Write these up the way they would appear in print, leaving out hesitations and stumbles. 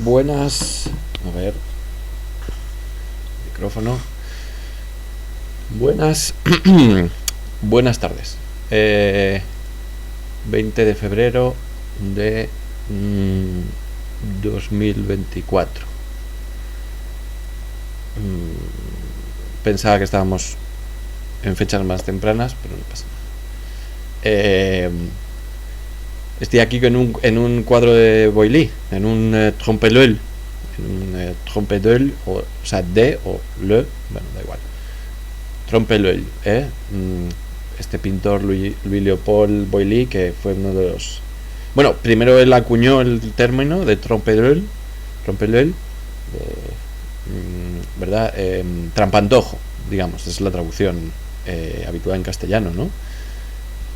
Buenas, a ver, micrófono. Buenas, buenas tardes. 20 de febrero de 2024. Pensaba que estábamos en fechas más tempranas, pero no pasa nada. Estoy aquí en un cuadro de Boilly, en un trompe-l'œil, o sea, D o le, bueno, da igual. Trompe-l'œil, este pintor Louis Leopold Boilly, que fue uno de los... Bueno, primero él acuñó el término de trompe-l'œil, ¿verdad? Trampantojo, digamos, es la traducción habitual en castellano, ¿no?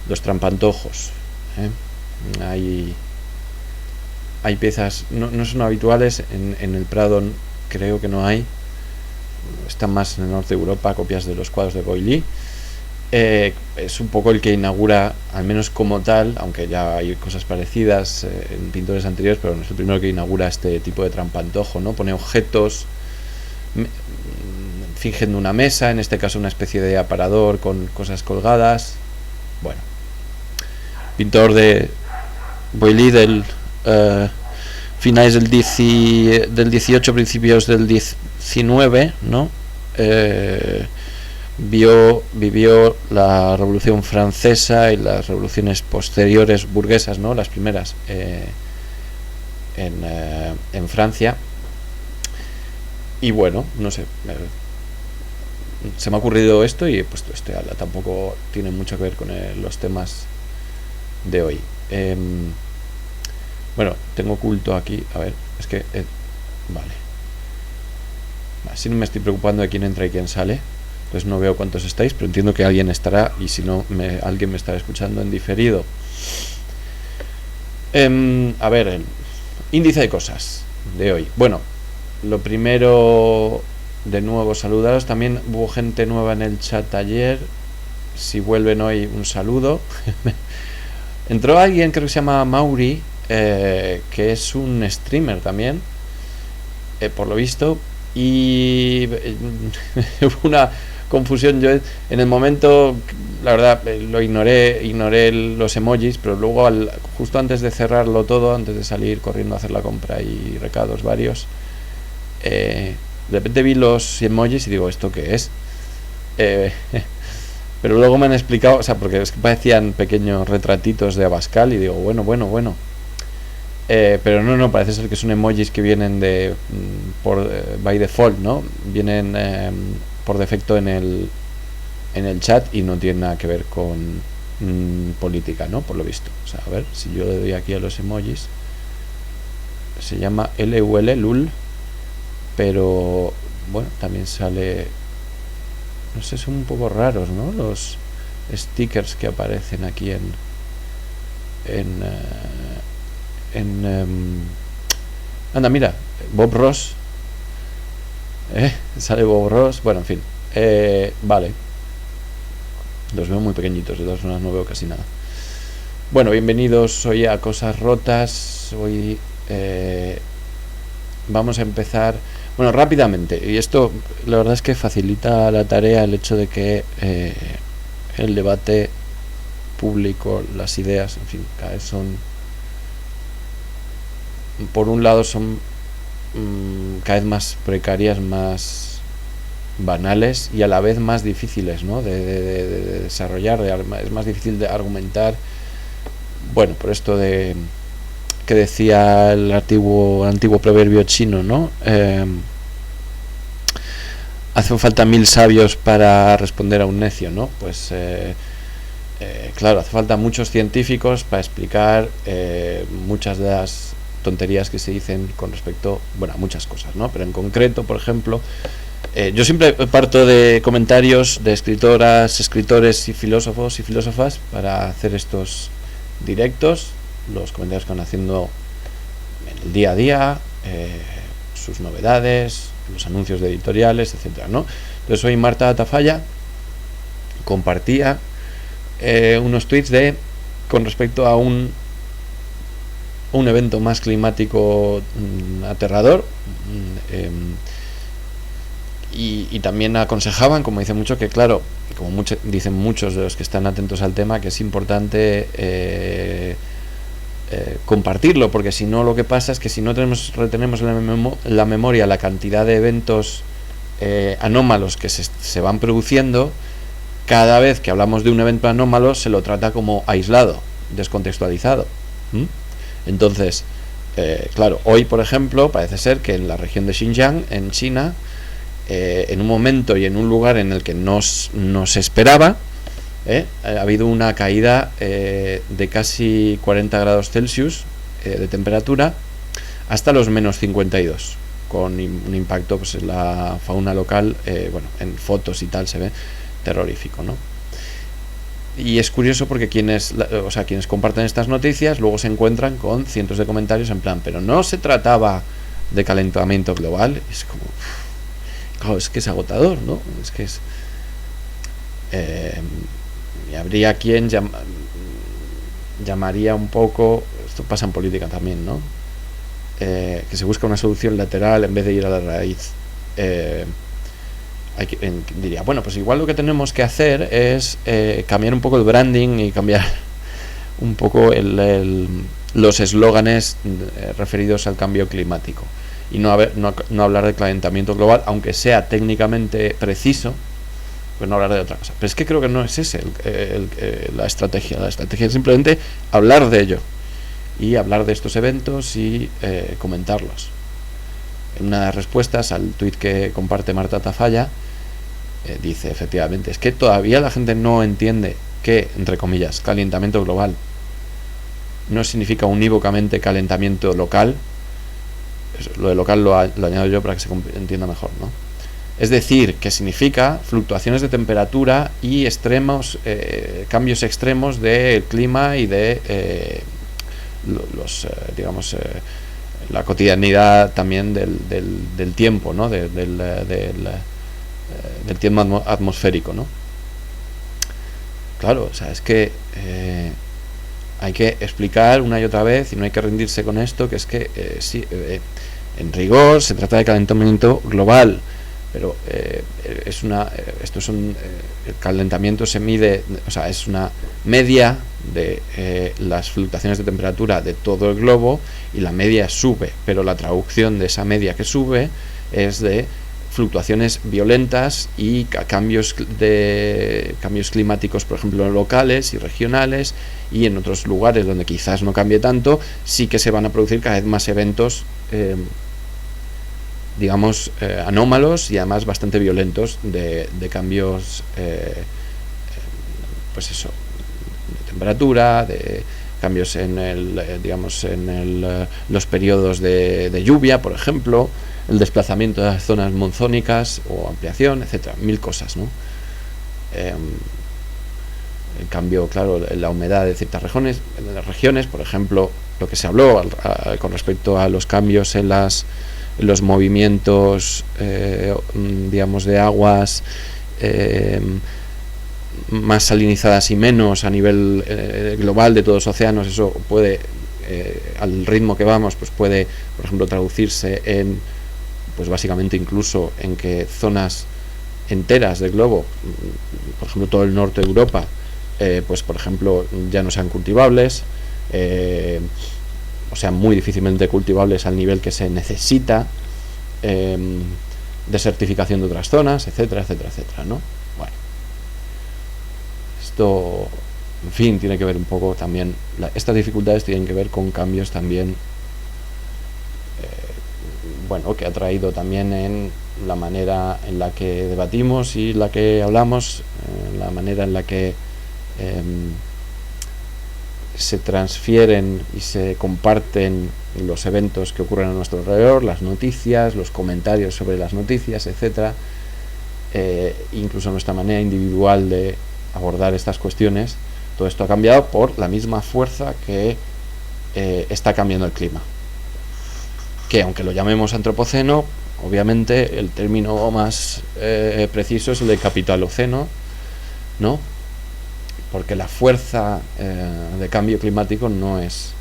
Los trampantojos, Hay piezas, no son habituales en el Prado, creo que no hay, están más en el norte de Europa, copias de los cuadros de Boilly. Es un poco el que inaugura, al menos como tal, aunque ya hay cosas parecidas en pintores anteriores, pero no es el primero que inaugura este tipo de trampantojo, ¿no? Pone objetos fingiendo una mesa, en este caso una especie de aparador con cosas colgadas. Bueno, pintor de Boilly del finales del 18, principios del 19, ¿no? Vivió la Revolución Francesa y las revoluciones posteriores burguesas, ¿no? Las primeras en Francia. Y bueno, no sé, se me ha ocurrido esto y he puesto este ala. Tampoco tiene mucho que ver con los temas de hoy. Bueno, tengo oculto aquí, a ver, es que vale, así no me estoy preocupando de quién entra y quién sale, entonces no veo cuántos estáis, pero entiendo que alguien estará, y si no, alguien me estará escuchando en diferido. A ver, el índice de cosas de hoy. Bueno, lo primero, de nuevo saludaros. También hubo gente nueva en el chat ayer. Si vuelven hoy, un saludo. Entró alguien, creo que se llama Mauri, que es un streamer también, por lo visto, y hubo una confusión. Yo en el momento, la verdad, lo ignoré los emojis, pero luego justo antes de cerrarlo todo, antes de salir corriendo a hacer la compra y recados varios, de repente vi los emojis y digo, ¿esto qué es? Pero luego me han explicado, o sea, porque es que parecían pequeños retratitos de Abascal y digo, bueno. Pero no, parece ser que son emojis que vienen by default, ¿no? Vienen por defecto en el chat y no tienen nada que ver con política, ¿no? Por lo visto. O sea, a ver, si yo le doy aquí a los emojis, se llama LUL, pero bueno, también sale... No sé, son un poco raros, ¿no? Los stickers que aparecen aquí anda, mira, Bob Ross, sale Bob Ross, bueno, en fin, vale, los veo muy pequeñitos, de todas formas no veo casi nada. Bueno, bienvenidos hoy a Cosas Rotas. Hoy vamos a empezar, bueno, rápidamente, y esto la verdad es que facilita la tarea el hecho de que el debate público, las ideas, en fin, cada vez son, por un lado son cada vez más precarias, más banales y a la vez más difíciles, ¿no? de desarrollar, es más difícil de argumentar. Bueno, por esto que decía el antiguo proverbio chino, ¿no? Hacen falta 1000 sabios para responder a un necio, ¿no? Pues claro, hace falta muchos científicos para explicar muchas de las tonterías que se dicen con respecto, bueno, a muchas cosas, ¿no? Pero en concreto, por ejemplo, yo siempre parto de comentarios de escritoras, escritores y filósofos y filósofas para hacer estos directos, los comentarios que van haciendo en el día a día, sus novedades, los anuncios de editoriales, etcétera, ¿no? Entonces hoy Marta Tafalla compartía unos tweets con respecto a un un evento más climático aterrador. Y también aconsejaban, como dicen mucho, que claro, como dicen muchos de los que están atentos al tema, que es importante compartirlo, porque si no, lo que pasa es que si no retenemos en la memoria la cantidad de eventos anómalos que se van produciendo, cada vez que hablamos de un evento anómalo se lo trata como aislado, descontextualizado. Entonces, claro, hoy por ejemplo parece ser que en la región de Xinjiang, en China, en un momento y en un lugar en el que no se esperaba, ha habido una caída de casi 40 grados Celsius de temperatura hasta los menos 52, con un impacto pues en la fauna local, bueno, en fotos y tal se ve terrorífico, ¿no? Y es curioso porque quienes comparten estas noticias luego se encuentran con cientos de comentarios en plan, pero no se trataba de calentamiento global. Es como, claro, es que es agotador, ¿no? Es que es y habría quien llamaría un poco, esto pasa en política también, ¿no? Que se busca una solución lateral en vez de ir a la raíz. Diría, bueno, pues igual lo que tenemos que hacer es cambiar un poco el branding y cambiar un poco los eslóganes referidos al cambio climático y no hablar de calentamiento global, aunque sea técnicamente preciso, pues no hablar de otra cosa. Pero es que creo que no es ese la estrategia. La estrategia es simplemente hablar de ello y hablar de estos eventos y comentarlos. En una de las respuestas al tuit que comparte Marta Tafalla, dice, efectivamente, es que todavía la gente no entiende que, entre comillas, calentamiento global no significa unívocamente calentamiento local. Lo de local lo añado yo para que se entienda mejor, ¿no? Es decir, que significa fluctuaciones de temperatura y cambios extremos del clima y de la cotidianidad también del tiempo, ¿no? Del tiempo atmosférico, ¿no? Claro, o sea, es que hay que explicar una y otra vez y no hay que rendirse con esto, que es que sí, en rigor se trata de calentamiento global, pero el calentamiento se mide, o sea, es una media de las fluctuaciones de temperatura de todo el globo y la media sube, pero la traducción de esa media que sube es de fluctuaciones violentas y cambios climáticos, por ejemplo, locales y regionales, y en otros lugares donde quizás no cambie tanto, sí que se van a producir cada vez más eventos anómalos y además bastante violentos de cambios pues eso, de temperatura, de cambios en los periodos de lluvia, por ejemplo, el desplazamiento de las zonas monzónicas o ampliación, etcétera, mil cosas, ¿no? El cambio, claro, la humedad de ciertas regiones, por ejemplo, lo que se habló con respecto a los cambios en los movimientos, de aguas más salinizadas y menos a nivel global de todos los océanos. Eso puede, al ritmo que vamos, pues puede, por ejemplo, traducirse en, pues básicamente incluso en que zonas enteras del globo, por ejemplo todo el norte de Europa, pues por ejemplo ya no sean cultivables, o sea, muy difícilmente cultivables al nivel que se necesita, desertificación de otras zonas, etcétera, etcétera, etcétera, ¿no? Bueno, esto, en fin, tiene que ver un poco también, estas dificultades tienen que ver con cambios también, que ha traído también en la manera en la que debatimos y la que hablamos, la manera en la que se transfieren y se comparten los eventos que ocurren a nuestro alrededor, las noticias, los comentarios sobre las noticias, etcétera, incluso nuestra manera individual de abordar estas cuestiones. Todo esto ha cambiado por la misma fuerza que está cambiando el clima, que aunque lo llamemos antropoceno, obviamente el término más preciso es el de capitaloceno, ¿no? Porque la fuerza de cambio climático no es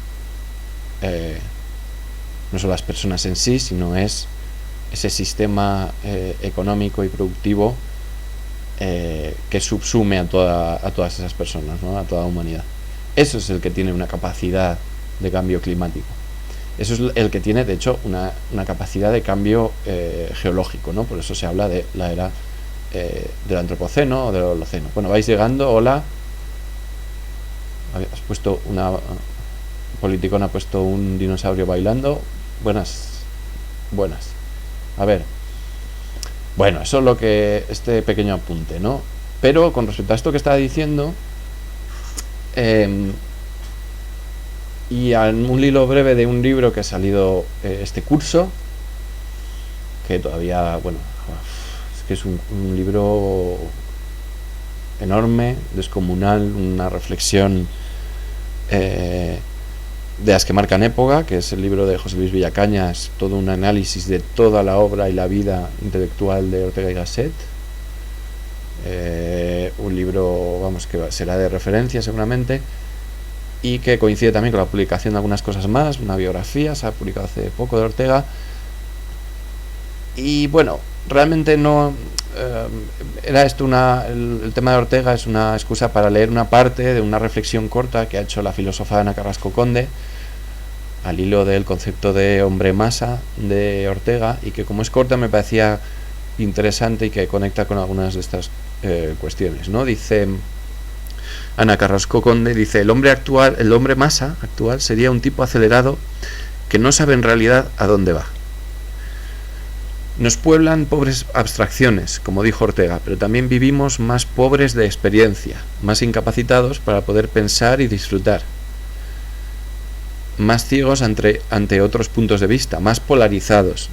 no son las personas en sí, sino es ese sistema económico y productivo que subsume a todas esas personas, ¿no? A toda la humanidad. Eso es el que tiene una capacidad de cambio climático. Eso es el que tiene, de hecho, una capacidad de cambio geológico, ¿no? Por eso se habla de la era del antropoceno o del holoceno. Bueno, vais llegando. Hola. Has puesto Politicón ha puesto un dinosaurio bailando. Buenas. A ver. Bueno, eso es lo que este pequeño apunte, ¿no? Pero con respecto a esto que estaba diciendo, y a un hilo breve de un libro que ha salido este curso, que todavía, bueno, es que es un libro enorme, descomunal, una reflexión de las que marcan época, que es el libro de José Luis Villacañas, todo un análisis de toda la obra y la vida intelectual de Ortega y Gasset. Un libro, vamos, que será de referencia seguramente, y que coincide también con la publicación de algunas cosas más. Una biografía se ha publicado hace poco de Ortega, y bueno, realmente no era esto el tema de Ortega es una excusa para leer una parte de una reflexión corta que ha hecho la filósofa Ana Carrasco Conde al hilo del concepto de hombre masa de Ortega, y que como es corta me parecía interesante y que conecta con algunas de estas cuestiones, ¿no? Dice Ana Carrasco Conde, dice: el hombre masa actual sería un tipo acelerado que no sabe en realidad a dónde va. Nos pueblan pobres abstracciones, como dijo Ortega, pero también vivimos más pobres de experiencia, más incapacitados para poder pensar y disfrutar, más ciegos ante otros puntos de vista, más polarizados,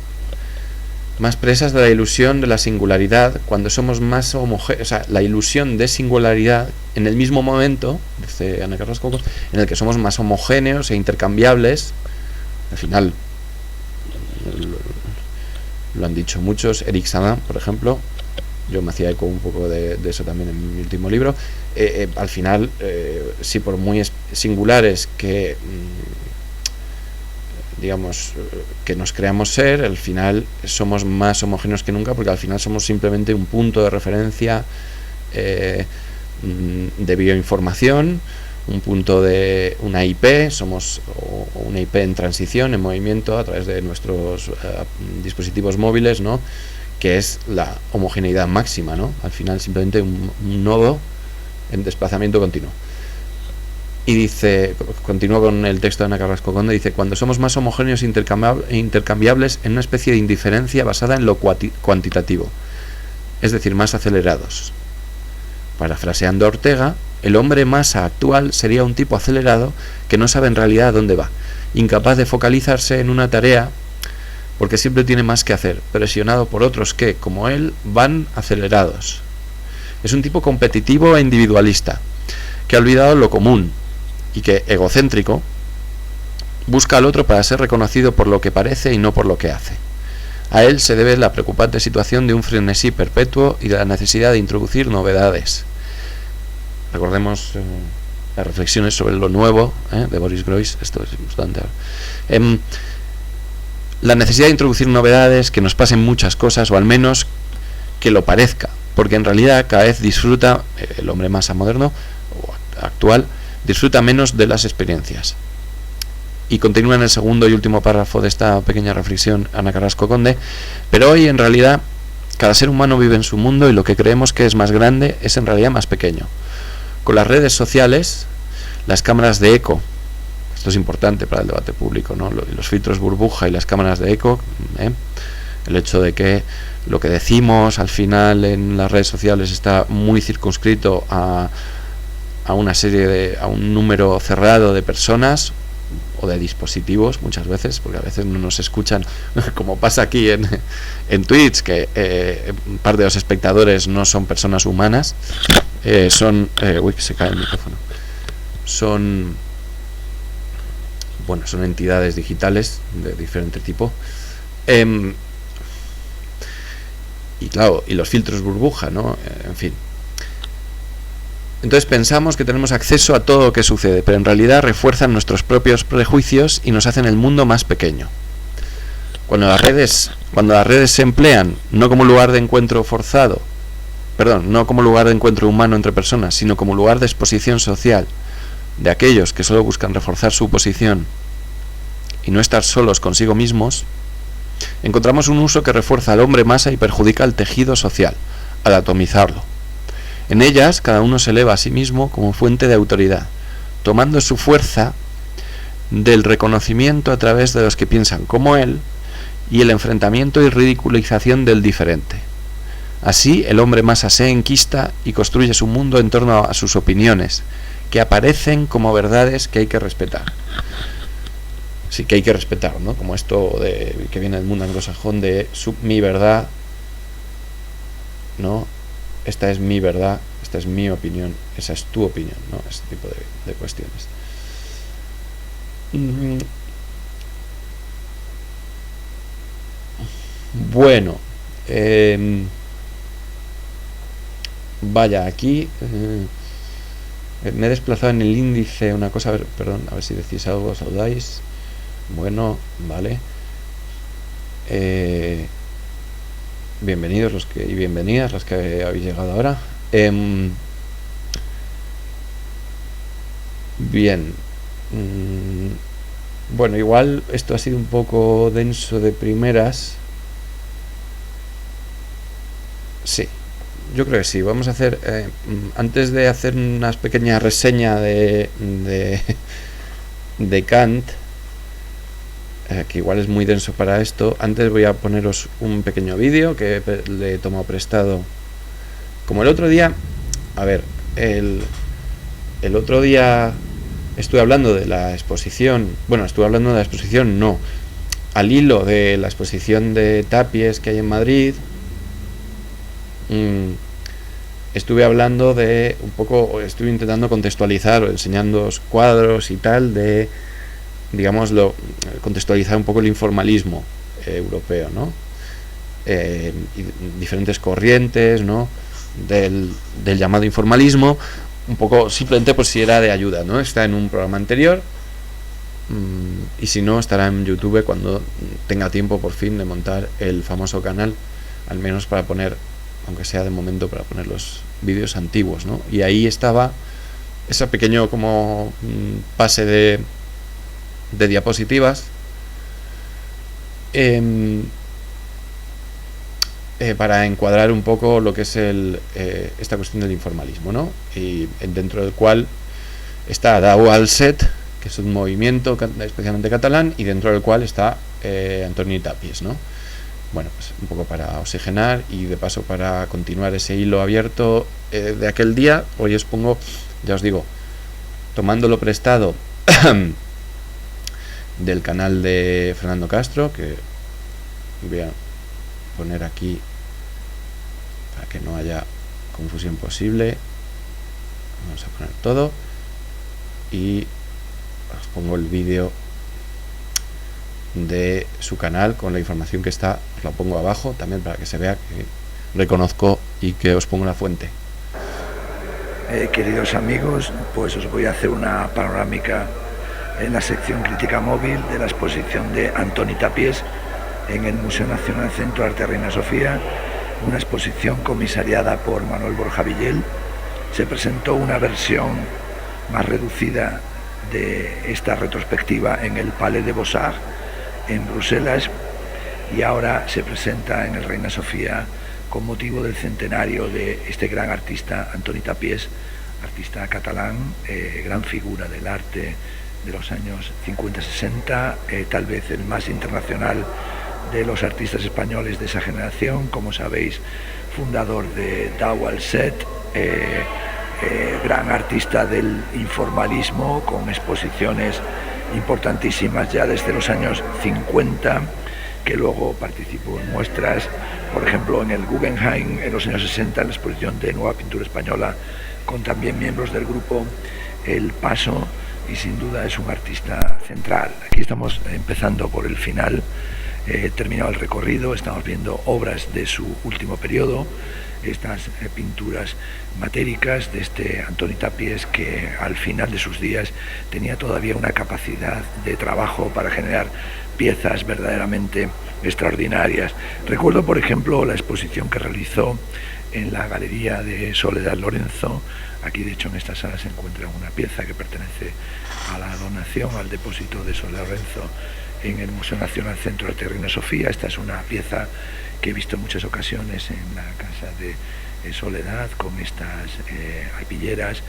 más presas de la ilusión de la singularidad, cuando somos más homogéneos, o sea, la ilusión de singularidad en el mismo momento, dice Ana Carrasco, en el que somos más homogéneos e intercambiables. Al final lo han dicho muchos, Eric Sadin, por ejemplo, yo me hacía eco un poco de eso también en mi último libro. Al final, sí, por muy singulares que digamos que nos creamos ser, al final somos más homogéneos que nunca, porque al final somos simplemente un punto de referencia de bioinformación, un punto de una IP, somos una IP en transición, en movimiento a través de nuestros dispositivos móviles, ¿no? Que es la homogeneidad máxima, ¿no? Al final simplemente un nodo en desplazamiento continuo. Y dice, continúo con el texto de Ana Carrasco Conde, dice: cuando somos más homogéneos e intercambiables en una especie de indiferencia basada en lo cuantitativo, es decir, más acelerados. Parafraseando a Ortega, el hombre masa actual sería un tipo acelerado que no sabe en realidad a dónde va, incapaz de focalizarse en una tarea porque siempre tiene más que hacer, presionado por otros que, como él, van acelerados. Es un tipo competitivo e individualista, que ha olvidado lo común y que, egocéntrico, busca al otro para ser reconocido por lo que parece y no por lo que hace. A él se debe la preocupante situación de un frenesí perpetuo y de la necesidad de introducir novedades. Recordemos las reflexiones sobre lo nuevo de Boris Groys. Esto es importante. La necesidad de introducir novedades, que nos pasen muchas cosas, o al menos que lo parezca, porque en realidad cada vez disfruta, el hombre masa moderno o actual, disfruta menos de las experiencias. Y continúa en el segundo y último párrafo de esta pequeña reflexión Ana Carrasco Conde: pero hoy en realidad cada ser humano vive en su mundo y lo que creemos que es más grande es en realidad más pequeño. Con las redes sociales, las cámaras de eco, esto es importante para el debate público, ¿no? Los filtros burbuja y las cámaras de eco, el hecho de que lo que decimos al final en las redes sociales está muy circunscrito a una serie a un número cerrado de personas o de dispositivos muchas veces, porque a veces no nos escuchan, como pasa aquí en Twitch, que un par de los espectadores no son personas humanas, son se cae el micrófono, son entidades digitales de diferente tipo, y claro, y los filtros burbuja, ¿no? En fin, Entonces pensamos que tenemos acceso a todo lo que sucede, pero en realidad refuerzan nuestros propios prejuicios y nos hacen el mundo más pequeño. Cuando las redes se emplean no como lugar de encuentro forzado, no como lugar de encuentro humano entre personas, sino como lugar de exposición social de aquellos que solo buscan reforzar su posición y no estar solos consigo mismos, encontramos un uso que refuerza al hombre masa y perjudica al tejido social, al atomizarlo. En ellas, cada uno se eleva a sí mismo como fuente de autoridad, tomando su fuerza del reconocimiento a través de los que piensan como él y el enfrentamiento y ridiculización del diferente. Así, el hombre masa se enquista y construye su mundo en torno a sus opiniones, que aparecen como verdades que hay que respetar. Sí, que hay que respetar, ¿no? Como esto de que viene del mundo anglosajón de mi verdad, ¿no? Esta es mi verdad, esta es mi opinión, esa es tu opinión, ¿no? Ese tipo de cuestiones. Bueno, vaya, aquí me he desplazado en el índice una cosa, a ver si decís algo, saludáis. Bueno, vale. Bienvenidos y bienvenidas los que habéis llegado ahora. Bien. Bueno, igual esto ha sido un poco denso de primeras. Sí, yo creo que sí. Vamos a hacer, antes de hacer una pequeña reseña de Kant, que igual es muy denso para esto, antes voy a poneros un pequeño vídeo que le he tomado prestado. Como el otro día, a ver, el otro día estuve hablando de la exposición, no, al hilo de la exposición de Tapies que hay en Madrid. Estuve hablando de un poco, estuve intentando contextualizar o enseñando cuadros y tal de, digámoslo, contextualizar un poco el informalismo europeo, ¿no? Y diferentes corrientes, ¿no? del llamado informalismo, un poco simplemente por si era de ayuda, ¿no? Está en un programa anterior, y si no estará en YouTube cuando tenga tiempo por fin de montar el famoso canal, al menos para poner, aunque sea de momento, para poner los vídeos antiguos, ¿no? Y ahí estaba ese pequeño como pase de diapositivas para encuadrar un poco lo que es esta cuestión del informalismo, ¿no? Y dentro del cual está Dau al Set, que es un movimiento especialmente catalán, y dentro del cual está Antoni Tapies, ¿no? Bueno, pues un poco para oxigenar y de paso para continuar ese hilo abierto de aquel día. Hoy os pongo, ya os digo, tomándolo prestado del canal de Fernando Castro, que voy a poner aquí para que no haya confusión posible. Vamos a poner todo y os pongo el vídeo de su canal con la información que está, os la pongo abajo también para que se vea que reconozco y que os pongo la fuente. Queridos amigos, pues os voy a hacer una panorámica en la sección crítica móvil de la exposición de Antoni Tapies en el Museo Nacional Centro de Arte Reina Sofía, una exposición comisariada por Manuel Borja Villel. Se presentó una versión más reducida de esta retrospectiva en el Palais de Beaux-Arts en Bruselas, y ahora se presenta en el Reina Sofía con motivo del centenario de este gran artista Antoni Tapies, artista catalán, gran figura del arte de los años 50-60, tal vez el más internacional de los artistas españoles de esa generación, como sabéis, fundador de Dau al Set, gran artista del informalismo, con exposiciones importantísimas ya desde los años 50, que luego participó en muestras, por ejemplo en el Guggenheim en los años 60, en la exposición de Nueva Pintura Española, con también miembros del grupo El Paso, y sin duda es un artista central. Aquí estamos empezando por el final, terminado el recorrido, estamos viendo obras de su último periodo, estas pinturas matéricas de este Antoni Tàpies, que al final de sus días tenía todavía una capacidad de trabajo para generar piezas verdaderamente extraordinarias. Recuerdo, por ejemplo, la exposición que realizó en la Galería de Soledad Lorenzo. Aquí, de hecho, en esta sala se encuentra una pieza que pertenece a la donación, al depósito de Soledad Lorenzo en el Museo Nacional Centro de Arte Reina Sofía. Esta es una pieza que he visto en muchas ocasiones en la casa de Soledad, con estas alpilleras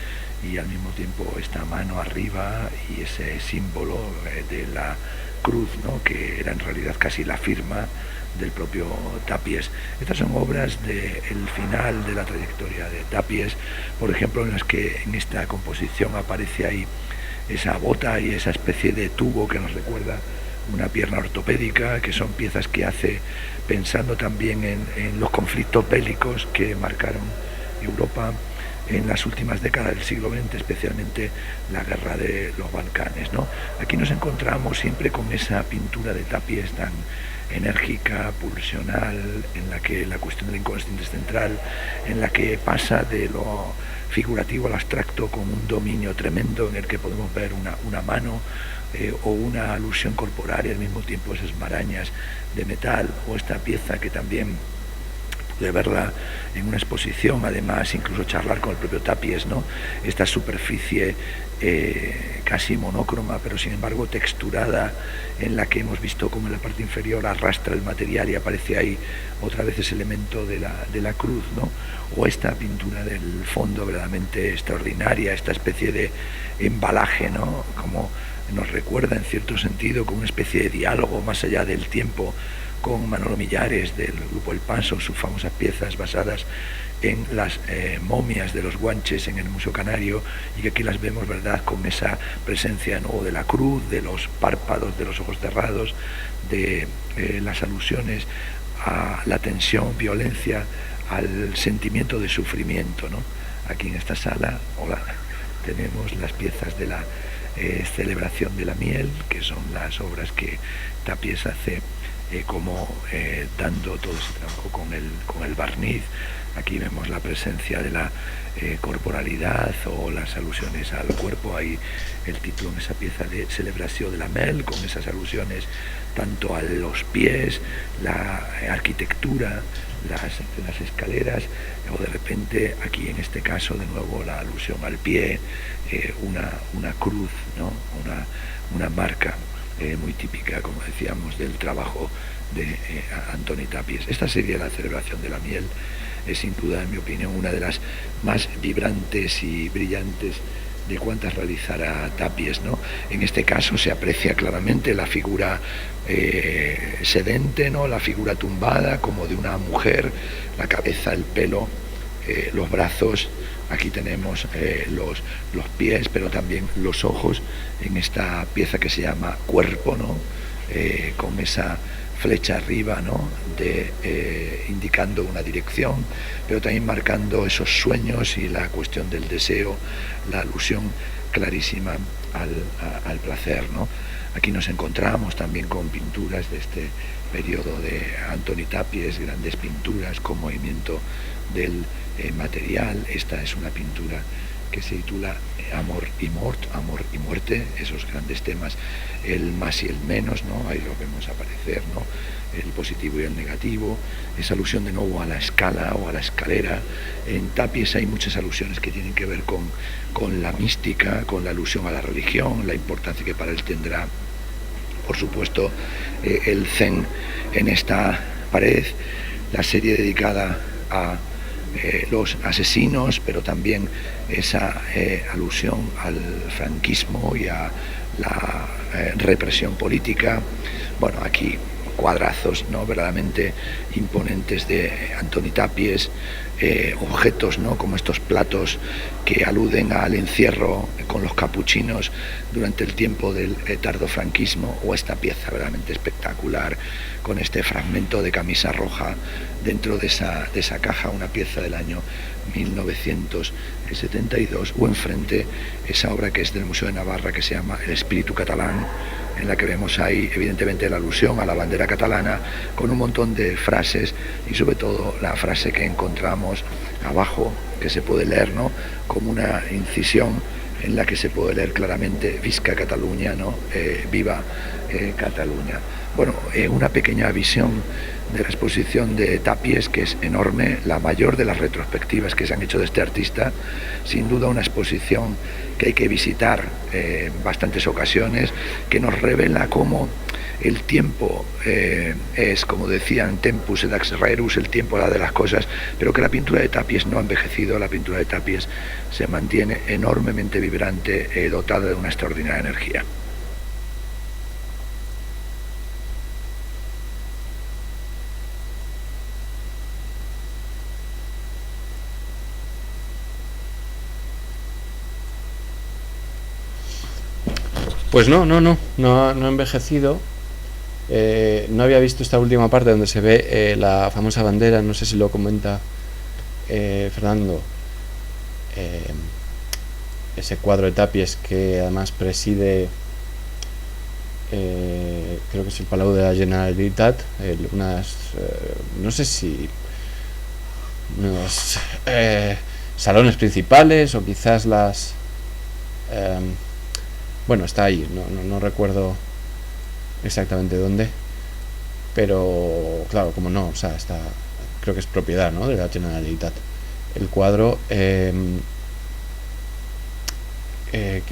y al mismo tiempo esta mano arriba y ese símbolo de la cruz, ¿no?, que era en realidad casi la firma del propio Tàpies. Estas son obras del final de la trayectoria de Tàpies, por ejemplo, en las que en esta composición aparece ahí esa bota y esa especie de tubo que nos recuerda una pierna ortopédica, que son piezas que hace pensando también en los conflictos bélicos que marcaron Europa en las últimas décadas del siglo XX, especialmente la guerra de los Balcanes, ¿no? Aquí nos encontramos siempre con esa pintura de Tàpies tan enérgica, pulsional, en la que la cuestión del inconsciente es central, en la que pasa de lo figurativo al abstracto con un dominio tremendo, en el que podemos ver una mano o una alusión corporal y al mismo tiempo esas marañas de metal, o esta pieza que también de verla en una exposición, además incluso charlar con el propio Tàpies, ¿no? Esta superficie casi monócroma, pero sin embargo texturada, en la que hemos visto como en la parte inferior arrastra el material y aparece ahí otra vez ese elemento de la cruz, ¿no? O esta pintura del fondo verdaderamente extraordinaria, esta especie de embalaje, ¿no?, como nos recuerda en cierto sentido como una especie de diálogo más allá del tiempo con Manolo Millares del grupo El Paso, sus famosas piezas basadas en las momias de los guanches en el Museo Canario, y que aquí las vemos, ¿verdad?, con esa presencia, ¿no?, de la cruz, de los párpados, de los ojos cerrados, de las alusiones a la tensión, violencia, al sentimiento de sufrimiento, ¿no? Aquí en esta sala, tenemos las piezas de la celebración de la miel, que son las obras que Tàpies hace dando todo ese trabajo con el barniz. Aquí vemos la presencia de la corporalidad o las alusiones al cuerpo. Hay el título en esa pieza de celebración de la miel, con esas alusiones tanto a los pies, la arquitectura, las escaleras, o de repente aquí en este caso de nuevo la alusión al pie, una cruz, ¿no?, una marca muy típica, como decíamos, del trabajo de Antoni Tàpies. Esta serie, la celebración de la miel, es sin duda, en mi opinión, una de las más vibrantes y brillantes de cuantas realizará Tàpies, ¿no? En este caso se aprecia claramente la figura sedente, ¿no?, la figura tumbada como de una mujer, la cabeza, el pelo, los brazos. Aquí tenemos los pies, pero también los ojos en esta pieza que se llama Cuerpo, ¿no?, con esa flecha arriba, ¿no?, indicando una dirección, pero también marcando esos sueños y la cuestión del deseo, la alusión clarísima al placer, ¿no? Aquí nos encontramos también con pinturas de este periodo de Antoni Tàpies, grandes pinturas con movimiento del material. Esta es una pintura que se titula Amor y muerte, esos grandes temas, el más y el menos, ¿no? Ahí lo vemos aparecer, ¿no?, el positivo y el negativo, esa alusión de nuevo a la escala o a la escalera. En Tàpies hay muchas alusiones que tienen que ver con la mística, con la alusión a la religión, la importancia que para él tendrá, por supuesto, el Zen en esta pared, la serie dedicada a los asesinos, pero también esa alusión al franquismo y a la represión política. Bueno, aquí cuadrazos, ¿no?, verdaderamente imponentes de Antoni Tàpies, objetos, ¿no?, como estos platos que aluden al encierro con los capuchinos durante el tiempo del tardofranquismo, o esta pieza verdaderamente espectacular con este fragmento de camisa roja dentro de esa caja, una pieza del año 1972, o enfrente esa obra que es del Museo de Navarra, que se llama El espíritu catalán, en la que vemos ahí evidentemente la alusión a la bandera catalana, con un montón de frases y sobre todo la frase que encontramos abajo, que se puede leer, ¿no?, como una incisión en la que se puede leer claramente Visca Catalunya, ¿no?, viva Cataluña. Bueno, una pequeña visión de la exposición de Tapies, que es enorme, la mayor de las retrospectivas que se han hecho de este artista, sin duda una exposición que hay que visitar en bastantes ocasiones, que nos revela cómo el tiempo es, como decían, tempus edax rarus, el tiempo da de las cosas, pero que la pintura de Tapies no ha envejecido, la pintura de Tapies se mantiene enormemente vibrante, dotada de una extraordinaria energía. Pues no ha envejecido. No había visto esta última parte donde se ve la famosa bandera, no sé si lo comenta Fernando, ese cuadro de Tapies que además preside, creo que es el Palau de la Generalitat, no sé si unos salones principales o quizás las... bueno, está ahí, no recuerdo exactamente dónde, pero claro, como no, o sea, está, creo que es propiedad, ¿no?, de la Generalitat el cuadro, que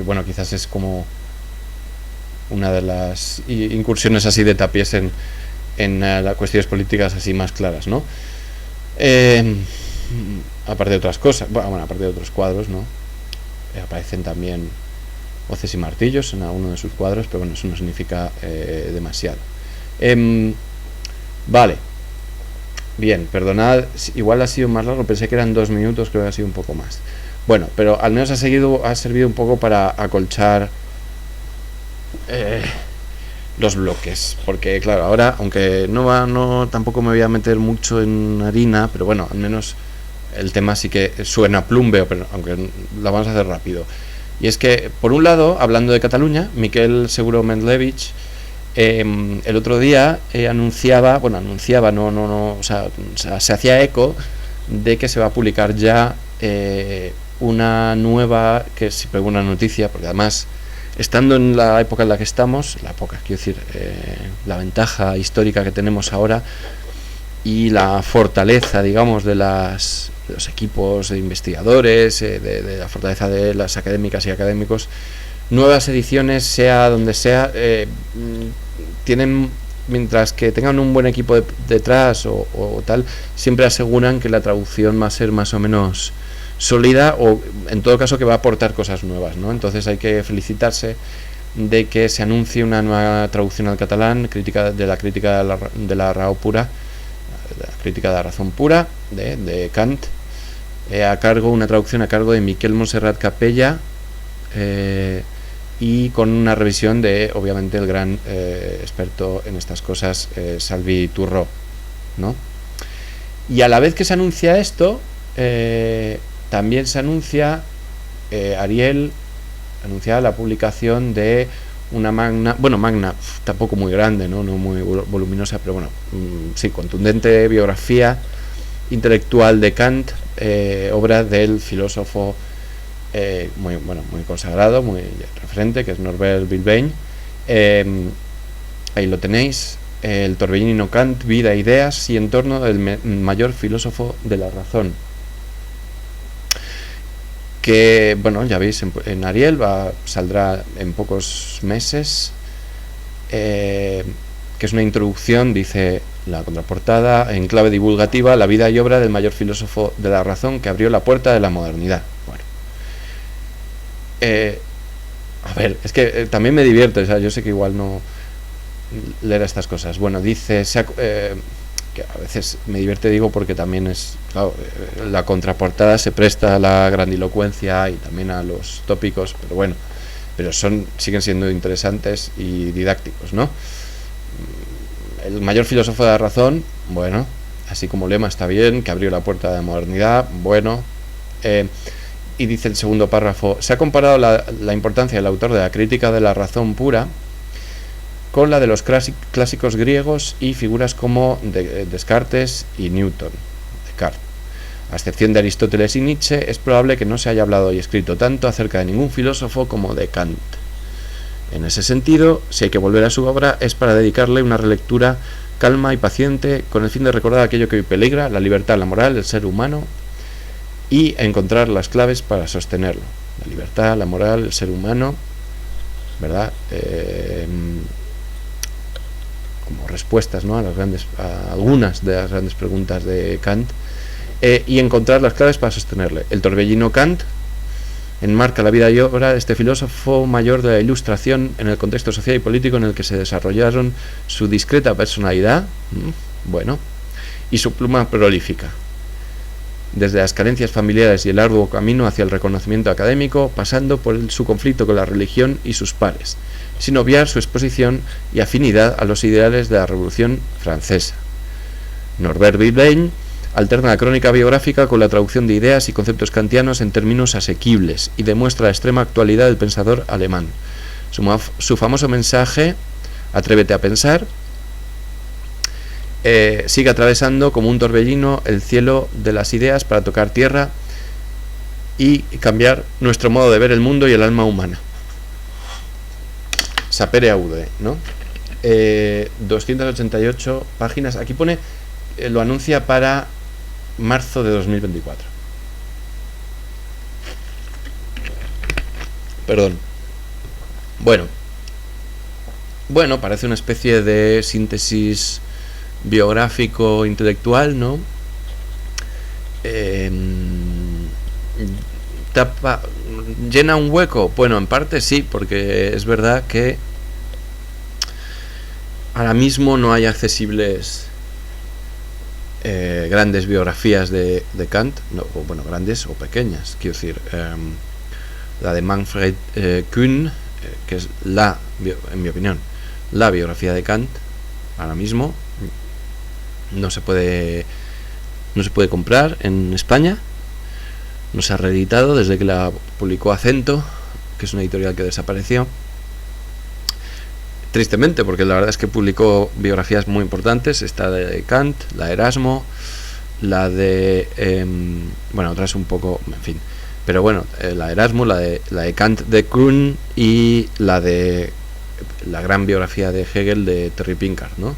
bueno, quizás es como una de las incursiones así de Tapies en las cuestiones políticas así más claras, ¿no? Aparte de otras cosas, bueno, aparte de otros cuadros, ¿no? Aparecen también hoces y martillos en alguno de sus cuadros, pero bueno, eso no significa demasiado. Vale, bien, perdonad, igual ha sido más largo, pensé que eran 2 minutos, creo que ha sido un poco más. Bueno, pero al menos ha servido un poco para acolchar los bloques, porque claro, ahora, aunque tampoco me voy a meter mucho en harina, pero bueno, al menos el tema sí que suena plúmbeo, pero aunque lo vamos a hacer rápido. Y es que, por un lado, hablando de Cataluña, Miquel Seguro Mendlevich el otro día anunciaba, o sea, se hacía eco de que se va a publicar ya una nueva, que es siempre buena noticia, porque además, estando en la época en la que estamos, quiero decir, la ventaja histórica que tenemos ahora y la fortaleza, digamos, de los equipos de investigadores, de la fortaleza de las académicas y académicos, nuevas ediciones, sea donde sea, tienen, mientras que tengan un buen equipo detrás o tal, siempre aseguran que la traducción va a ser más o menos sólida, o en todo caso que va a aportar cosas nuevas, ¿no? Entonces hay que felicitarse de que se anuncie una nueva traducción al catalán, crítica de la raó pura, la crítica de la razón pura de Kant, una traducción a cargo de Miquel Montserrat Capella, y con una revisión de, obviamente, el gran experto en estas cosas, Salvi Turró, ¿no? Y a la vez que se anuncia esto, también se anuncia, Ariel anunciaba la publicación de una magna, tampoco muy grande, no muy voluminosa, pero bueno, sí, contundente biografía intelectual de Kant, obra del filósofo muy consagrado, muy referente, que es Norbert Wilhelm. Ahí lo tenéis, el torbellino Kant, vida, ideas y entorno del mayor filósofo de la razón, que, bueno, ya veis, en Ariel saldrá en pocos meses, que es una introducción, dice la contraportada, en clave divulgativa, la vida y obra del mayor filósofo de la razón que abrió la puerta de la modernidad. Bueno, a ver, es que también me divierte, o sea, yo sé que igual no leer estas cosas. Bueno, dice, que a veces me divierte, digo, porque también es, claro, la contraportada se presta a la grandilocuencia y también a los tópicos, pero bueno, siguen siendo interesantes y didácticos, ¿no? El mayor filósofo de la razón, bueno, así como lema está bien, que abrió la puerta de la modernidad, bueno, y dice el segundo párrafo, se ha comparado la importancia del autor de la crítica de la razón pura con la de los clásicos griegos y figuras como Descartes y Newton, Descartes. A excepción de Aristóteles y Nietzsche, es probable que no se haya hablado y escrito tanto acerca de ningún filósofo como de Kant. En ese sentido, si hay que volver a su obra, es para dedicarle una relectura calma y paciente, con el fin de recordar aquello que hoy peligra, la libertad, la moral, el ser humano, y encontrar las claves para sostenerlo. La libertad, la moral, el ser humano, ¿verdad? Como respuestas, ¿no?, a algunas de las grandes preguntas de Kant, y encontrar las claves para sostenerle. El torbellino Kant enmarca la vida y obra de este filósofo mayor de la Ilustración en el contexto social y político en el que se desarrollaron su discreta personalidad, y su pluma prolífica. Desde las carencias familiares y el arduo camino hacia el reconocimiento académico, pasando por su conflicto con la religión y sus pares, sin obviar su exposición y afinidad a los ideales de la Revolución Francesa. Norbert Wittgenstein alterna la crónica biográfica con la traducción de ideas y conceptos kantianos en términos asequibles y demuestra la extrema actualidad del pensador alemán. Su famoso mensaje, Atrévete a pensar, sigue atravesando como un torbellino el cielo de las ideas para tocar tierra y cambiar nuestro modo de ver el mundo y el alma humana. Sapere aude, ¿no? 288 páginas. Aquí pone, lo anuncia para marzo de 2024. Perdón. Bueno, parece una especie de síntesis biográfico intelectual, ¿no? ¿Llena un hueco? Bueno, en parte sí, porque es verdad que ahora mismo no hay accesibles grandes biografías de Kant, grandes o pequeñas, quiero decir, la de Manfred Kuhn, que es en mi opinión, la biografía de Kant, ahora mismo no se puede comprar en España, no se ha reeditado desde que la publicó Acento, que es una editorial que desapareció, tristemente, porque la verdad es que publicó biografías muy importantes, esta de Kant, la de Erasmo, la de otras un poco, en fin, pero bueno, la de Erasmo, la de Kant de Kuhn y la de la gran biografía de Hegel de Terry Pinkard, ¿no?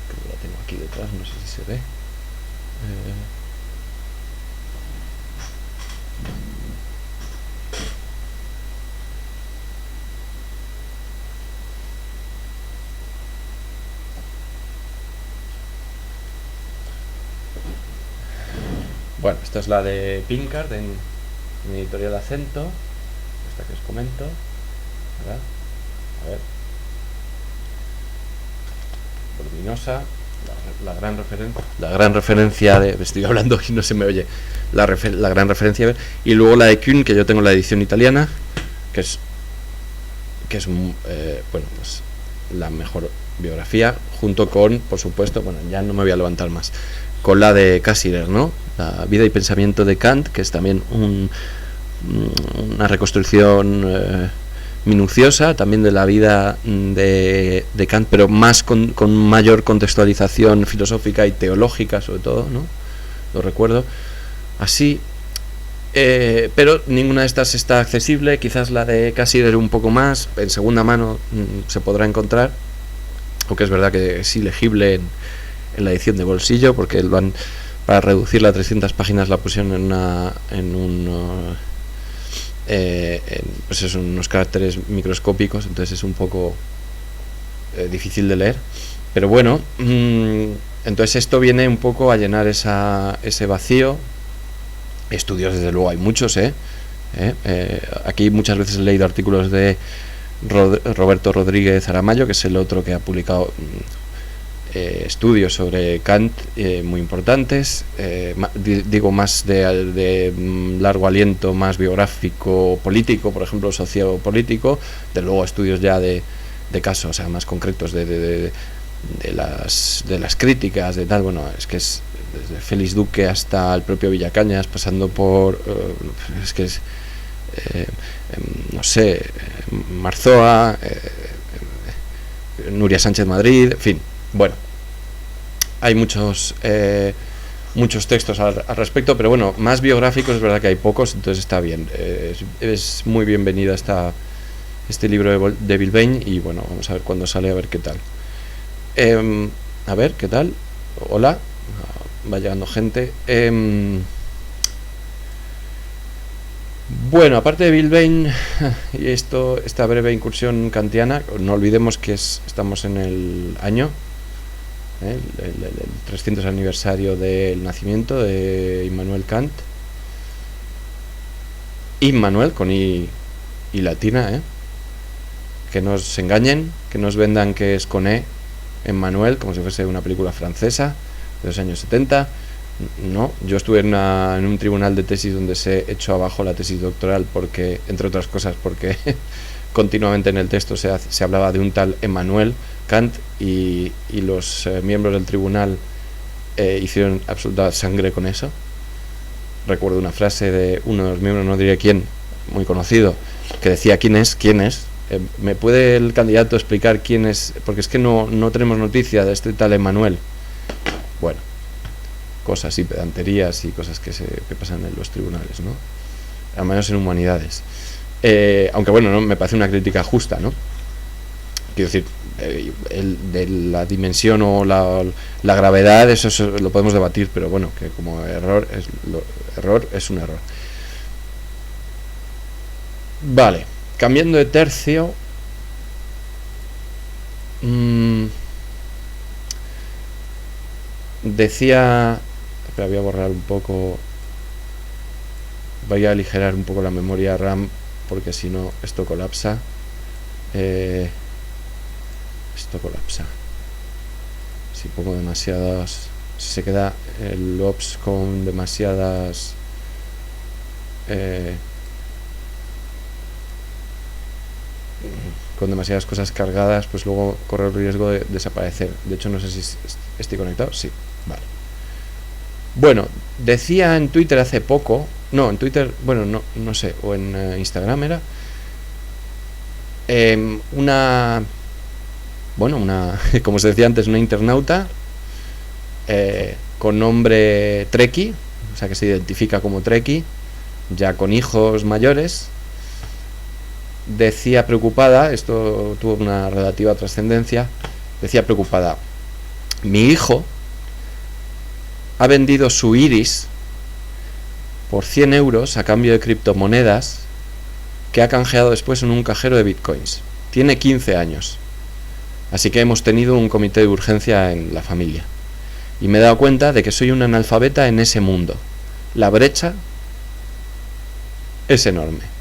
Creo que la tengo aquí detrás, no sé si se ve. Bueno, esta es la de Pinkard en editorial Acento, esta que os comento, ¿verdad? A ver, voluminosa, la gran referencia de, estoy hablando y no se me oye, la gran referencia, y luego la de Kuhn, que yo tengo la edición italiana, que es pues la mejor biografía, junto con, por supuesto, ya no me voy a levantar más, con la de Cassirer, ¿no? La vida y pensamiento de Kant, que es también una reconstrucción minuciosa también de la vida de Kant, pero más con mayor contextualización filosófica y teológica, sobre todo, ¿no? Lo recuerdo así, pero ninguna de estas está accesible. Quizás la de Cassirer un poco más, en segunda mano se podrá encontrar, aunque es verdad que es ilegible en la edición de bolsillo, porque lo han, para reducirla a 300 páginas la pusieron pues es unos caracteres microscópicos, entonces es un poco difícil de leer, pero bueno, entonces esto viene un poco a llenar ese vacío. Estudios desde luego hay muchos, aquí muchas veces he leído artículos de Roberto Rodríguez Aramayo, que es el otro que ha publicado estudios sobre Kant muy importantes, digo más de largo aliento, más biográfico, político, por ejemplo, sociopolítico, de luego estudios ya de casos, o sea, más concretos de las críticas, de tal, bueno, es que es desde Félix Duque hasta el propio Villacañas, pasando por no sé, Marzoa, Nuria Sánchez Madrid, en fin, bueno, hay muchos textos al respecto, pero bueno, más biográficos es verdad que hay pocos, entonces está bien, es muy bienvenida este libro de Bilbén, y bueno, vamos a ver cuándo sale, a ver qué tal. A ver, ¿qué tal? Hola, va llegando gente. Bueno, aparte de Bilbén y esta breve incursión kantiana, no olvidemos que estamos en el año, el 300 aniversario del nacimiento de Immanuel Kant. Immanuel, con I latina, que no os engañen, que nos vendan que es con Emmanuel, como si fuese una película francesa de los años 70. No, yo estuve en un tribunal de tesis donde se echó abajo la tesis doctoral porque, entre otras cosas, porque continuamente en el texto se hablaba de un tal Emmanuel Kant, y los miembros del tribunal hicieron absoluta sangre con eso. Recuerdo una frase de uno de los miembros, no diré quién, muy conocido, que decía: ¿quién es? ¿Me puede el candidato explicar quién es? Porque es que no tenemos noticia de este tal Emmanuel. Bueno, cosas y pedanterías y cosas que pasan en los tribunales, ¿no? Al menos en humanidades. Aunque bueno, ¿no? Me parece una crítica justa, ¿no? Quiero decir, de la dimensión o la gravedad, eso lo podemos debatir, pero bueno, que como error es un error. Vale, cambiando de tercio. Decía... Espera, voy a borrar un poco. Voy a aligerar un poco la memoria RAM, porque si no esto colapsa. Esto colapsa. Si pongo demasiadas... Si se queda el OPS con demasiadas... con demasiadas cosas cargadas, pues luego corre el riesgo de desaparecer. De hecho, no sé si estoy conectado. Sí, vale. Bueno, decía en Twitter hace poco, no, en Twitter, bueno, no sé, o en Instagram era, como se decía antes, una internauta con nombre Treki, o sea que se identifica como Treki, ya con hijos mayores. Decía preocupada, esto tuvo una relativa trascendencia, decía preocupada: mi hijo ha vendido su Iris por 100 euros a cambio de criptomonedas que ha canjeado después en un cajero de bitcoins. Tiene 15 años. Así que hemos tenido un comité de urgencia en la familia. Y me he dado cuenta de que soy un analfabeta en ese mundo. La brecha es enorme.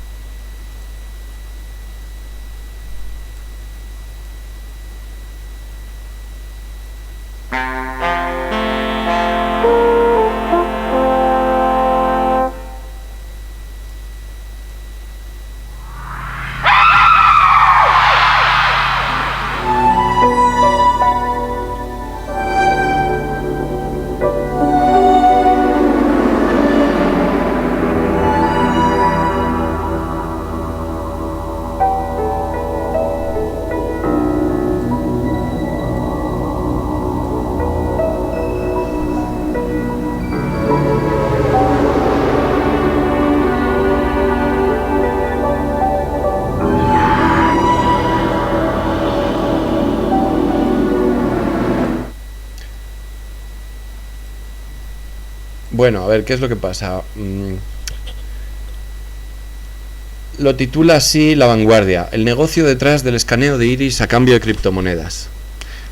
Bueno, a ver, ¿qué es lo que pasa? Lo titula así La Vanguardia: el negocio detrás del escaneo de iris a cambio de criptomonedas.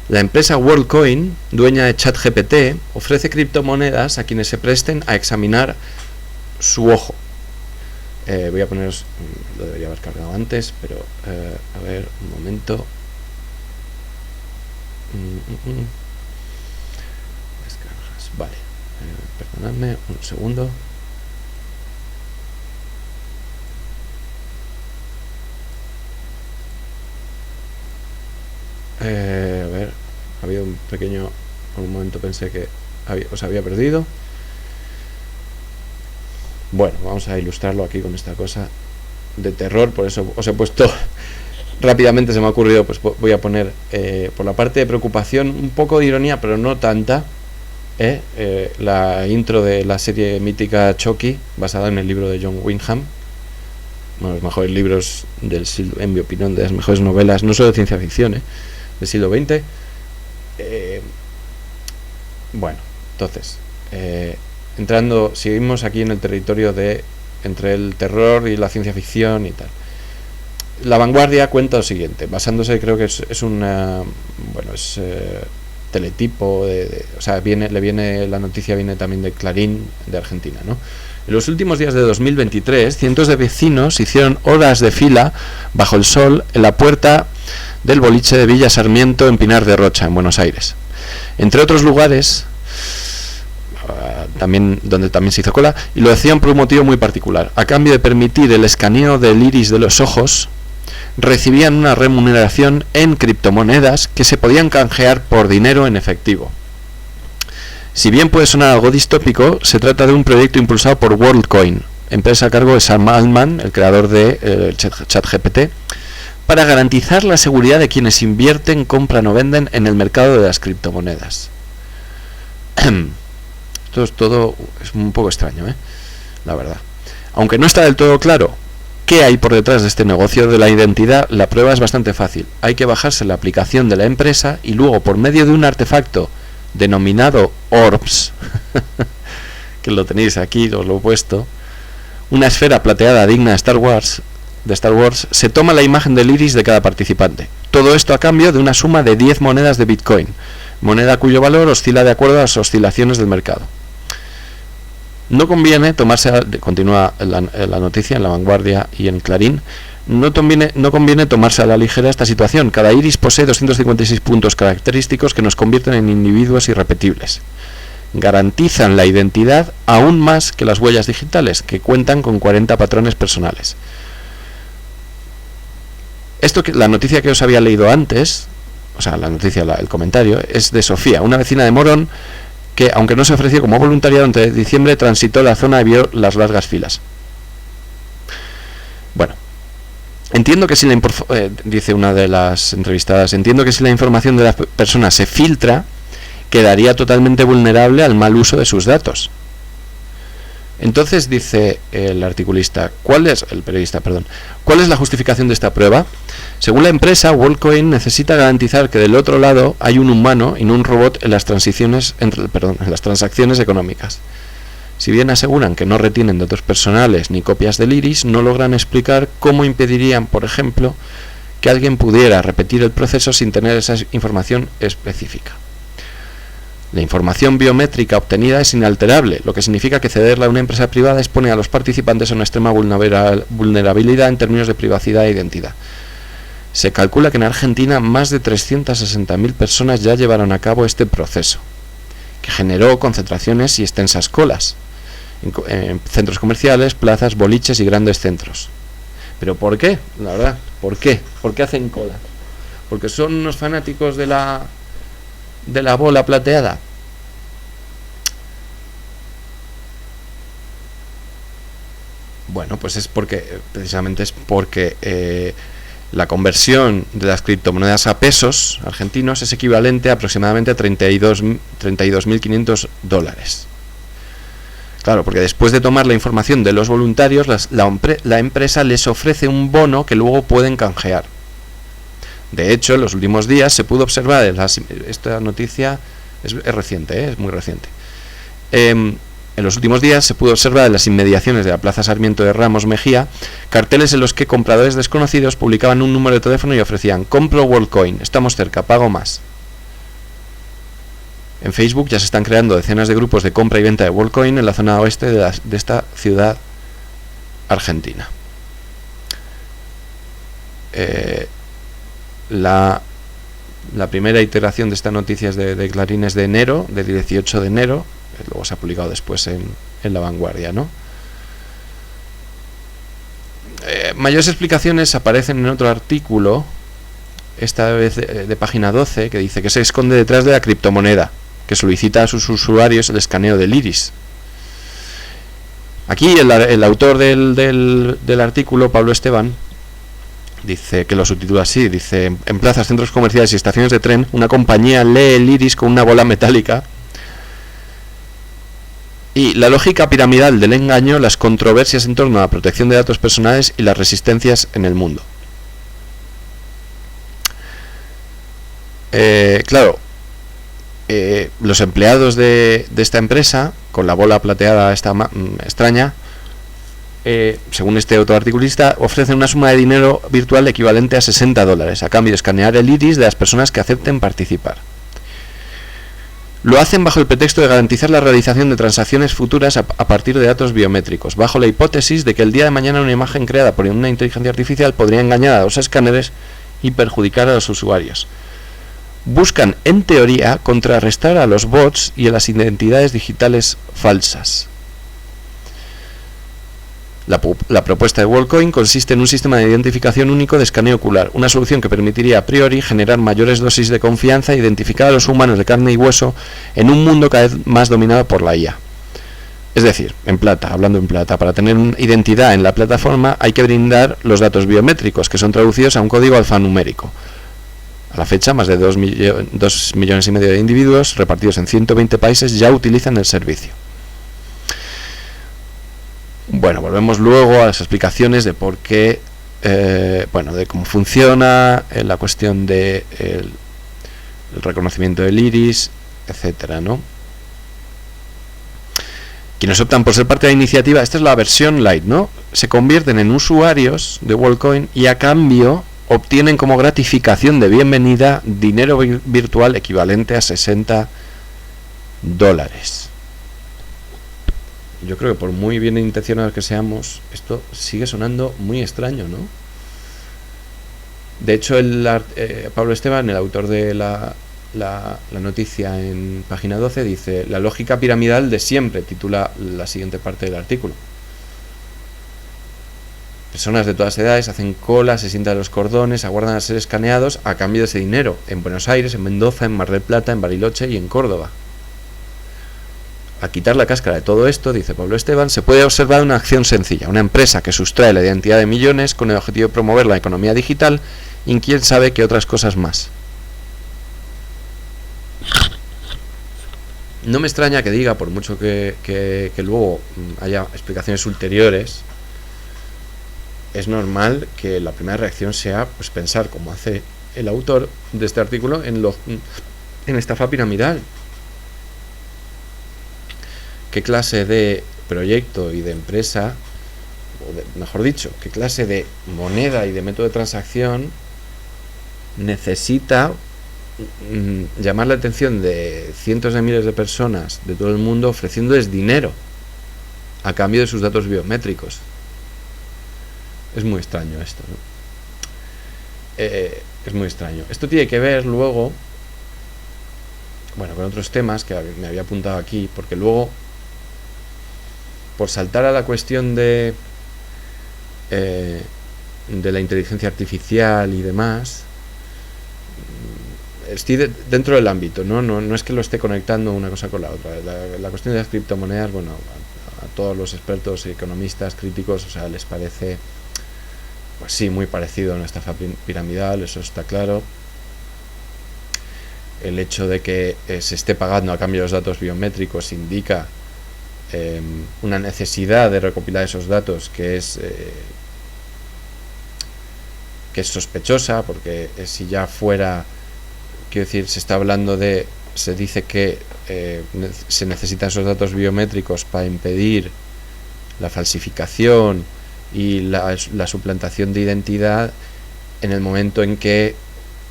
La empresa WorldCoin, dueña de ChatGPT, ofrece criptomonedas a quienes se presten a examinar su ojo. Voy a poneros, lo debería haber cargado antes, pero a ver, un momento. Descargas, vale. Perdonadme un segundo. A ver, había un pequeño... Por un momento pensé que os había perdido. Bueno, vamos a ilustrarlo aquí con esta cosa de terror. Por eso os he puesto rápidamente se me ha ocurrido, pues voy a poner por la parte de preocupación un poco de ironía, pero no tanta, la intro de la serie mítica Chucky, basada en el libro de John Wyndham, uno de los mejores libros del siglo, en mi opinión, de las mejores novelas, no solo de ciencia ficción, del siglo XX. Bueno, entonces, seguimos aquí en el territorio de entre el terror y la ciencia ficción y tal. La Vanguardia cuenta lo siguiente, basándose, creo que es una, bueno, es teletipo o sea, la noticia viene también de Clarín, de Argentina, ¿no? En los últimos días de 2023, cientos de vecinos hicieron horas de fila bajo el sol en la puerta del boliche de Villa Sarmiento en Pinar de Rocha, en Buenos Aires. Entre otros lugares, donde también se hizo cola, y lo hacían por un motivo muy particular. A cambio de permitir el escaneo del iris de los ojos, recibían una remuneración en criptomonedas que se podían canjear por dinero en efectivo. Si bien puede sonar algo distópico, se trata de un proyecto impulsado por WorldCoin, empresa a cargo de Sam Altman, el creador de ChatGPT, para garantizar la seguridad de quienes invierten, compran o venden en el mercado de las criptomonedas. Todo es un poco extraño, la verdad. Aunque no está del todo claro qué hay por detrás de este negocio de la identidad, la prueba es bastante fácil. Hay que bajarse la aplicación de la empresa y luego, por medio de un artefacto denominado Orbs, que lo tenéis aquí, os lo he puesto, una esfera plateada digna de Star Wars, se toma la imagen del iris de cada participante. Todo esto a cambio de una suma de 10 monedas de Bitcoin, moneda cuyo valor oscila de acuerdo a las oscilaciones del mercado. No conviene tomarse, continúa la noticia en La Vanguardia y en Clarín, no conviene tomarse a la ligera esta situación. Cada iris posee 256 puntos característicos que nos convierten en individuos irrepetibles. Garantizan la identidad aún más que las huellas digitales, que cuentan con 40 patrones personales. La noticia que os había leído antes, o sea, el comentario, es de Sofía, una vecina de Morón, que, aunque no se ofreció como voluntariado, entre diciembre transitó la zona y vio las largas filas. Bueno, entiendo que si dice una de las entrevistadas, entiendo que si la información de las personas se filtra, quedaría totalmente vulnerable al mal uso de sus datos. Entonces dice el periodista, ¿cuál es la justificación de esta prueba? Según la empresa, WorldCoin necesita garantizar que del otro lado hay un humano y no un robot en las transacciones económicas. Si bien aseguran que no retienen datos personales ni copias del iris, no logran explicar cómo impedirían, por ejemplo, que alguien pudiera repetir el proceso sin tener esa información específica. La información biométrica obtenida es inalterable, lo que significa que cederla a una empresa privada expone a los participantes a una extrema vulnerabilidad en términos de privacidad e identidad. Se calcula que en Argentina más de 360.000 personas ya llevaron a cabo este proceso, que generó concentraciones y extensas colas en centros comerciales, plazas, boliches y grandes centros. ¿Pero por qué? La verdad, ¿por qué? ¿Por qué hacen cola? ¿Porque son unos fanáticos de la bola plateada? Bueno, pues precisamente es porque la conversión de las criptomonedas a pesos argentinos es equivalente a aproximadamente a 32.500 dólares. Claro, porque después de tomar la información de los voluntarios, la empresa les ofrece un bono que luego pueden canjear. De hecho, en los últimos días se pudo observar, esta noticia es reciente, es muy reciente. En los últimos días se pudo observar en las inmediaciones de la Plaza Sarmiento de Ramos Mejía carteles en los que compradores desconocidos publicaban un número de teléfono y ofrecían: compro WorldCoin, estamos cerca, pago más. En Facebook ya se están creando decenas de grupos de compra y venta de WorldCoin en la zona oeste de esta ciudad argentina. La primera iteración de esta noticia es de Clarín, es de enero, del 18 de enero, luego se ha publicado después en La Vanguardia, ¿no? Mayores explicaciones aparecen en otro artículo, esta vez de página 12, que dice que se esconde detrás de la criptomoneda, que solicita a sus usuarios el escaneo del iris. Aquí el autor del artículo, Pablo Esteban, Dice, que lo subtitula así, dice: en plazas, centros comerciales y estaciones de tren, una compañía lee el iris con una bola metálica. Y la lógica piramidal del engaño, las controversias en torno a la protección de datos personales y las resistencias en el mundo. Claro, los empleados de esta empresa, con la bola plateada esta extraña, según este otro articulista, ofrecen una suma de dinero virtual equivalente a $60 a cambio de escanear el iris de las personas que acepten participar. Lo hacen bajo el pretexto de garantizar la realización de transacciones futuras a partir de datos biométricos, bajo la hipótesis de que el día de mañana una imagen creada por una inteligencia artificial podría engañar a los escáneres y perjudicar a los usuarios. Buscan, en teoría, contrarrestar a los bots y a las identidades digitales falsas. La propuesta de WorldCoin consiste en un sistema de identificación único de escaneo ocular, una solución que permitiría a priori generar mayores dosis de confianza e identificar a los humanos de carne y hueso en un mundo cada vez más dominado por la IA. Es decir, hablando en plata, para tener una identidad en la plataforma hay que brindar los datos biométricos, que son traducidos a un código alfanumérico. A la fecha, más de 2,5 millones de individuos repartidos en 120 países ya utilizan el servicio. Bueno, volvemos luego a las explicaciones de por qué, de cómo funciona la cuestión de el reconocimiento del iris, etcétera, ¿no? Quienes optan por ser parte de la iniciativa, esta es la versión light, ¿no? Se convierten en usuarios de WorldCoin y a cambio obtienen como gratificación de bienvenida dinero virtual equivalente a $60. Yo creo que por muy bien intencionados que seamos, esto sigue sonando muy extraño, ¿no? De hecho, Pablo Esteban, el autor de la noticia en página 12, dice: la lógica piramidal de siempre, titula la siguiente parte del artículo. Personas de todas edades hacen cola, se sientan en los cordones, aguardan a ser escaneados a cambio de ese dinero, en Buenos Aires, en Mendoza, en Mar del Plata, en Bariloche y en Córdoba. A quitar la cáscara de todo esto, dice Pablo Esteban, se puede observar una acción sencilla: una empresa que sustrae la identidad de millones con el objetivo de promover la economía digital y quién sabe qué otras cosas más. No me extraña que diga, por mucho que luego haya explicaciones ulteriores, es normal que la primera reacción sea pues pensar, como hace el autor de este artículo, en estafa piramidal. ¿Qué clase de proyecto y de empresa, mejor dicho, qué clase de moneda y de método de transacción necesita llamar la atención de cientos de miles de personas de todo el mundo ofreciéndoles dinero a cambio de sus datos biométricos? Es muy extraño esto, ¿no? Es muy extraño. Esto tiene que ver luego, con otros temas que me había apuntado aquí, porque luego, por saltar a la cuestión de la inteligencia artificial y demás, estoy dentro del ámbito, no es que lo esté conectando una cosa con la otra. La cuestión de las criptomonedas, a todos los expertos, economistas, críticos, les parece, pues sí, muy parecido a una estafa piramidal, eso está claro. El hecho de que se esté pagando a cambio de los datos biométricos indica una necesidad de recopilar esos datos que es sospechosa, porque si ya fuera, quiero decir, se dice que se necesitan esos datos biométricos para impedir la falsificación y la suplantación de identidad en el momento en que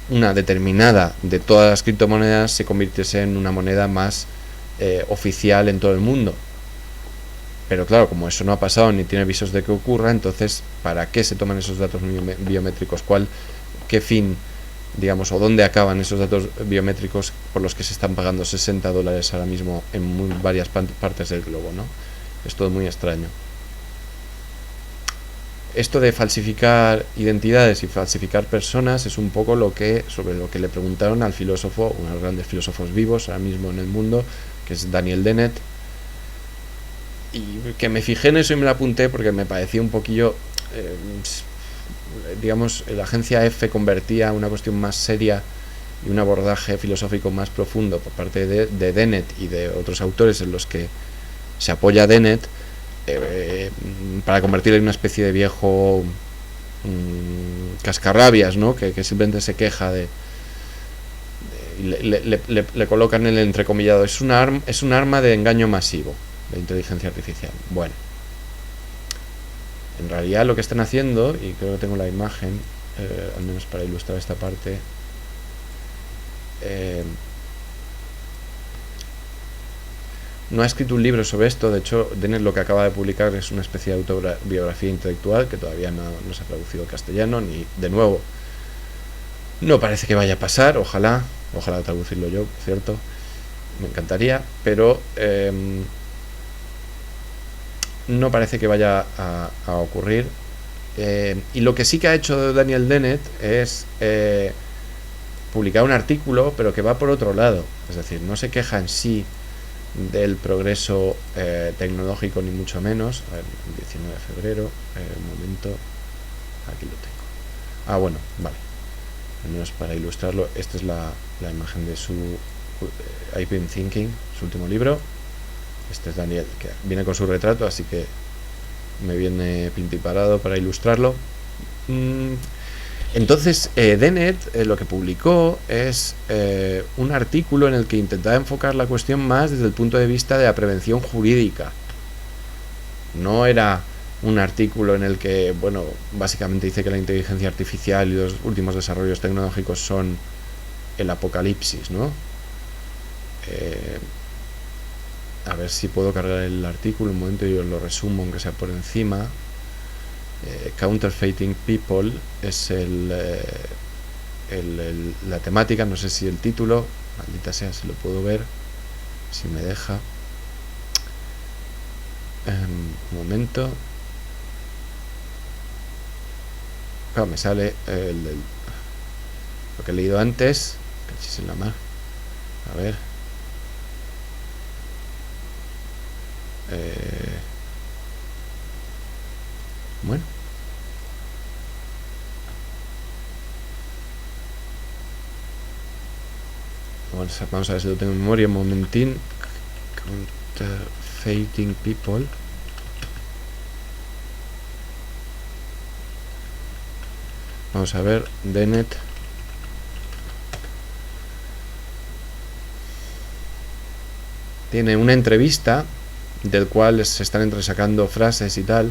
una determinada de todas las criptomonedas se convirtiese en una moneda más oficial en todo el mundo. Pero claro, como eso no ha pasado ni tiene visos de que ocurra, entonces ¿para qué se toman esos datos biométricos? ¿Qué fin, digamos, o dónde acaban esos datos biométricos por los que se están pagando $60 ahora mismo en varias partes del globo, ¿no? Es todo muy extraño. Esto de falsificar identidades y falsificar personas es un poco sobre lo que le preguntaron al filósofo, uno de los grandes filósofos vivos ahora mismo en el mundo, que es Daniel Dennett, y que me fijé en eso y me lo apunté porque me parecía un poquillo digamos, la agencia F convertía una cuestión más seria y un abordaje filosófico más profundo por parte de Dennett y de otros autores en los que se apoya Dennett, para convertirlo en una especie de viejo cascarrabias, ¿no? Que simplemente se queja le colocan el entrecomillado, es un arma de engaño masivo, la inteligencia artificial. Bueno, en realidad lo que están haciendo, y creo que tengo la imagen, al menos para ilustrar esta parte, no ha escrito un libro sobre esto. De hecho, Dennett lo que acaba de publicar es una especie de autobiografía intelectual que todavía no se ha traducido al castellano, ni, de nuevo, no parece que vaya a pasar. Ojalá traducirlo yo, por cierto, me encantaría, pero no parece que vaya a ocurrir. Y lo que sí que ha hecho Daniel Dennett es publicar un artículo, pero que va por otro lado, es decir, no se queja en sí del progreso tecnológico, ni mucho menos. A ver, el 19 de febrero, un momento, aquí lo tengo. Bueno, vale, al menos para ilustrarlo, esta es la imagen de su I've Been Thinking, su último libro. Este es Daniel, que viene con su retrato, así que me viene pintiparado para ilustrarlo. Entonces, Dennett lo que publicó es un artículo en el que intentaba enfocar la cuestión más desde el punto de vista de la prevención jurídica. No era un artículo en el que, bueno, básicamente dice que la inteligencia artificial y los últimos desarrollos tecnológicos son el apocalipsis, ¿no? A ver si puedo cargar el artículo un momento y os lo resumo, aunque sea por encima. Counterfeiting People es la temática, no sé si el título, maldita sea si lo puedo ver, si me deja. Un momento. Claro, me sale lo que he leído antes. Cachis en la mar. A ver. Bueno. Vamos a ver si lo tengo en memoria un momentín. Counterfeiting People. Vamos a ver, Dennett. Tiene una entrevista del cual se están entresacando frases y tal,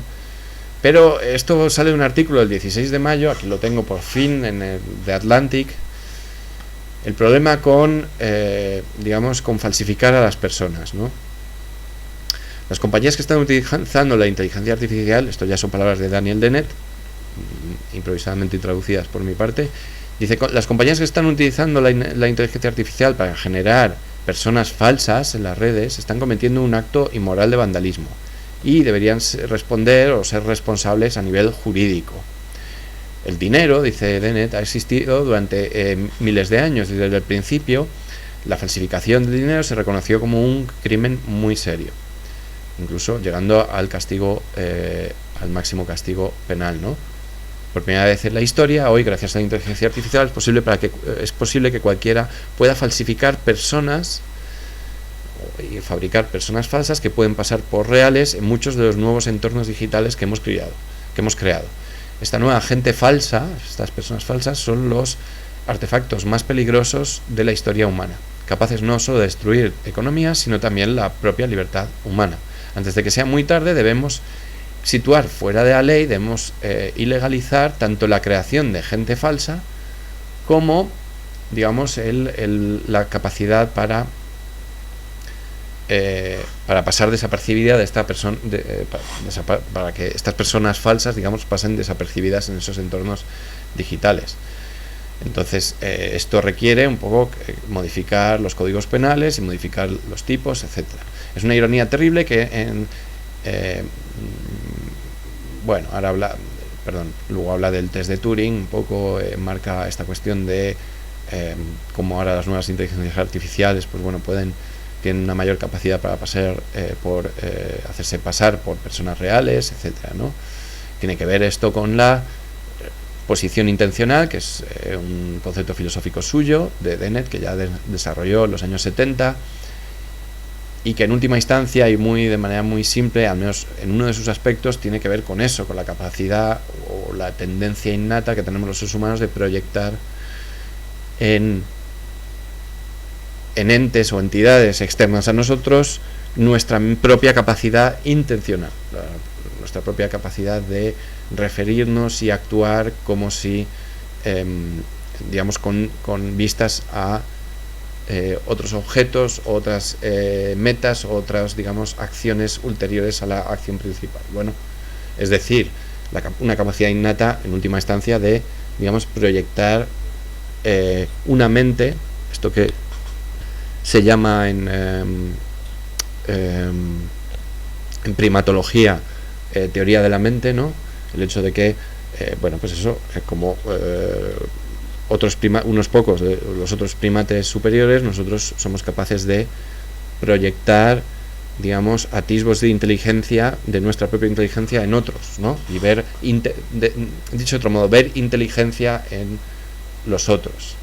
pero esto sale de un artículo del 16 de mayo, aquí lo tengo por fin, en el The Atlantic. El problema con, digamos, con falsificar a las personas, ¿no? Las compañías que están utilizando la inteligencia artificial, esto ya son palabras de Daniel Dennett, improvisadamente traducidas por mi parte, dice: las compañías que están utilizando la inteligencia artificial para generar personas falsas en las redes están cometiendo un acto inmoral de vandalismo y deberían responder o ser responsables a nivel jurídico. El dinero, dice Dennett, ha existido durante miles de años. Desde el principio, la falsificación del dinero se reconoció como un crimen muy serio, incluso llegando al castigo, al máximo castigo penal, ¿no? Por primera vez en la historia, hoy, gracias a la inteligencia artificial, es posible que cualquiera pueda falsificar personas y fabricar personas falsas que pueden pasar por reales en muchos de los nuevos entornos digitales que hemos creado. Esta nueva gente falsa, estas personas falsas, son los artefactos más peligrosos de la historia humana, capaces no solo de destruir economías, sino también la propia libertad humana. Antes de que sea muy tarde, debemos situar fuera de la ley, debemos ilegalizar tanto la creación de gente falsa como, digamos, la capacidad para pasar desapercibida de esta persona, para que estas personas falsas, digamos, pasen desapercibidas en esos entornos digitales. Entonces, esto requiere un poco modificar los códigos penales y modificar los tipos, etcétera. Es una ironía terrible que luego habla del test de Turing, un poco marca esta cuestión de cómo ahora las nuevas inteligencias artificiales, pues bueno, tienen una mayor capacidad para hacerse pasar por personas reales, etcétera, ¿no? Tiene que ver esto con posición intencional, que es un concepto filosófico suyo, de Dennett, que ya desarrolló en los años 70, y que en última instancia y de manera muy simple, al menos en uno de sus aspectos, tiene que ver con eso, con la capacidad o la tendencia innata que tenemos los seres humanos de proyectar en entes o entidades externas a nosotros nuestra propia capacidad intencional, nuestra propia capacidad de referirnos y actuar como si, digamos, con vistas a otros objetos, otras metas, otras, digamos, acciones ulteriores a la acción principal. Bueno, es decir, una capacidad innata, en última instancia, de, digamos, proyectar una mente, esto que se llama en primatología teoría de la mente, ¿no? El hecho de que, bueno, pues eso, como unos pocos de los otros primates superiores, nosotros somos capaces de proyectar, digamos, atisbos de inteligencia, de nuestra propia inteligencia en otros, ¿no? Y ver, dicho de otro modo, ver inteligencia en los otros,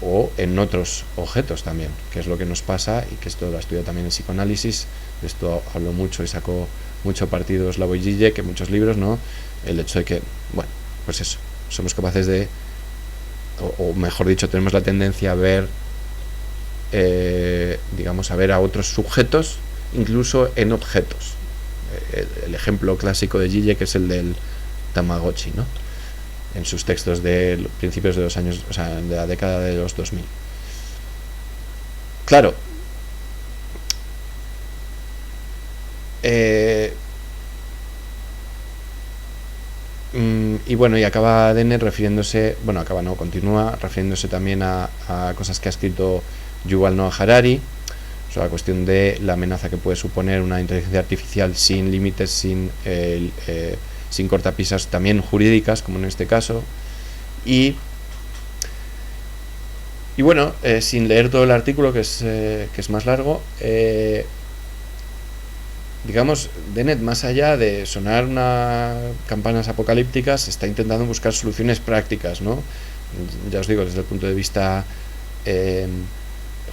o en otros objetos también, que es lo que nos pasa, y que esto lo estudia también en psicoanálisis. De esto habló mucho y sacó mucho partido Slavoj Žižek en muchos libros, ¿no? El hecho de que, bueno, pues eso, somos capaces de, o mejor dicho, tenemos la tendencia a ver, digamos, a ver a otros sujetos, incluso en objetos. El ejemplo clásico de Žižek es el del Tamagotchi, ¿no? En sus textos de principios de los años, o sea, de la década de los 2000. Claro, y bueno, y acaba Dennett refiriéndose, bueno, acaba no, continúa refiriéndose también a cosas que ha escrito Yuval Noah Harari, sobre la cuestión de la amenaza que puede suponer una inteligencia artificial sin límites, sin cortapisas también jurídicas, como en este caso. Y bueno, sin leer todo el artículo, que es más largo, digamos, Dennett, más allá de sonar campanas apocalípticas, está intentando buscar soluciones prácticas, ¿no? Ya os digo, desde el punto de vista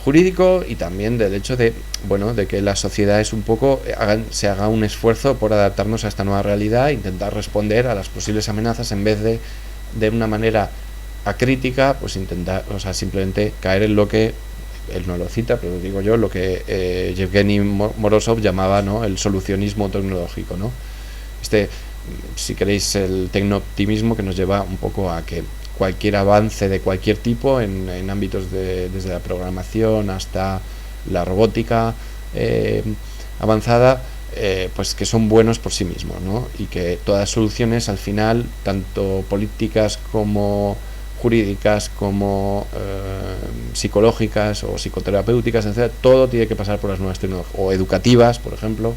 jurídico, y también del hecho de, bueno, de que la sociedad es un poco se haga un esfuerzo por adaptarnos a esta nueva realidad e intentar responder a las posibles amenazas, en vez de una manera acrítica, pues intentar, o sea, simplemente caer en lo que él no lo cita, pero digo yo, lo que Yevgeny Morozov llamaba, ¿no?, el solucionismo tecnológico, ¿no? Si queréis, el tecnooptimismo, que nos lleva un poco a que cualquier avance de cualquier tipo en ámbitos desde la programación hasta la robótica avanzada, pues que son buenos por sí mismos, ¿no? Y que todas las soluciones, al final, tanto políticas como jurídicas, como psicológicas o psicoterapéuticas, etcétera, todo tiene que pasar por las nuevas tecnologías, o educativas, por ejemplo,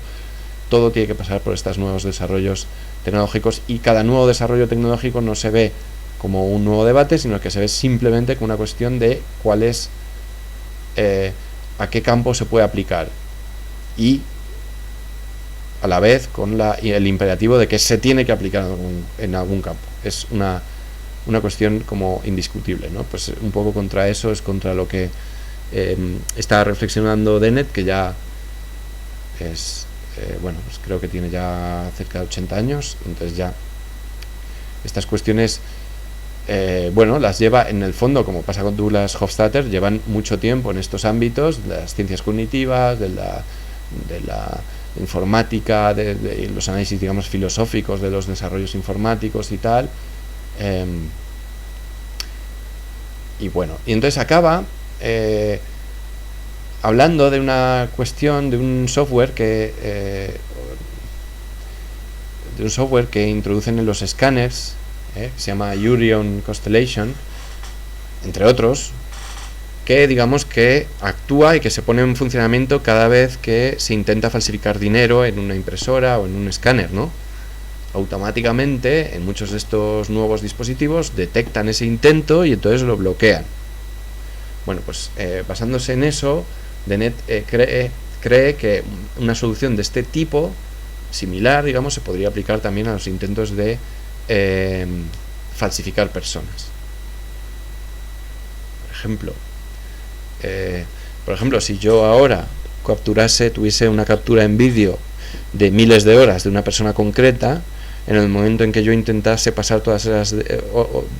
todo tiene que pasar por estos nuevos desarrollos tecnológicos, y cada nuevo desarrollo tecnológico no se ve como un nuevo debate, sino que se ve simplemente como una cuestión de cuál es, a qué campo se puede aplicar, y a la vez con el imperativo de que se tiene que aplicar en algún campo. Es una cuestión como indiscutible, ¿no? Pues un poco contra eso es contra lo que está reflexionando Dennett, que ya es, bueno, pues creo que tiene ya cerca de 80 años, entonces ya estas cuestiones, bueno, las lleva en el fondo, como pasa con Douglas Hofstadter, llevan mucho tiempo en estos ámbitos de las ciencias cognitivas, de la informática, de los análisis, digamos, filosóficos de los desarrollos informáticos y tal. Y bueno, y entonces acaba hablando de una cuestión, de un software que introducen en los escáneres, que se llama Urion Constellation, entre otros, que digamos que actúa y que se pone en funcionamiento cada vez que se intenta falsificar dinero en una impresora o en un escáner, ¿no? Automáticamente, en muchos de estos nuevos dispositivos, detectan ese intento y entonces lo bloquean. Bueno, pues basándose en eso, Dennett cree que una solución de este tipo, similar, digamos, se podría aplicar también a los intentos de falsificar personas. Por ejemplo, si yo ahora tuviese una captura en vídeo de miles de horas de una persona concreta, en el momento en que yo intentase pasar todas esas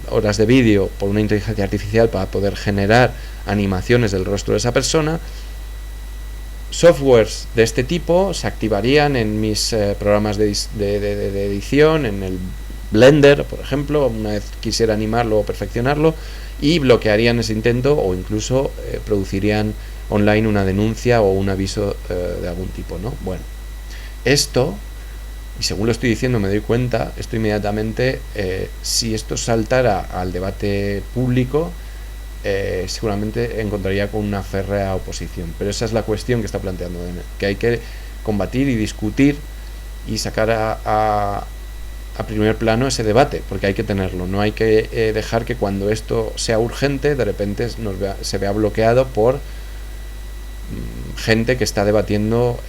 horas de vídeo por una inteligencia artificial para poder generar animaciones del rostro de esa persona, softwares de este tipo se activarían en mis programas de edición, en el Blender, por ejemplo, una vez quisiera animarlo o perfeccionarlo, y bloquearían ese intento, o incluso producirían online una denuncia o un aviso de algún tipo, ¿no? Bueno, esto, y según lo estoy diciendo me doy cuenta, esto inmediatamente, si esto saltara al debate público, seguramente encontraría con una férrea oposición. Pero esa es la cuestión que está planteando Dennett, que hay que combatir y discutir y sacar a primer plano ese debate, porque hay que tenerlo. No hay que dejar que cuando esto sea urgente, de repente se vea bloqueado por gente que está debatiendo,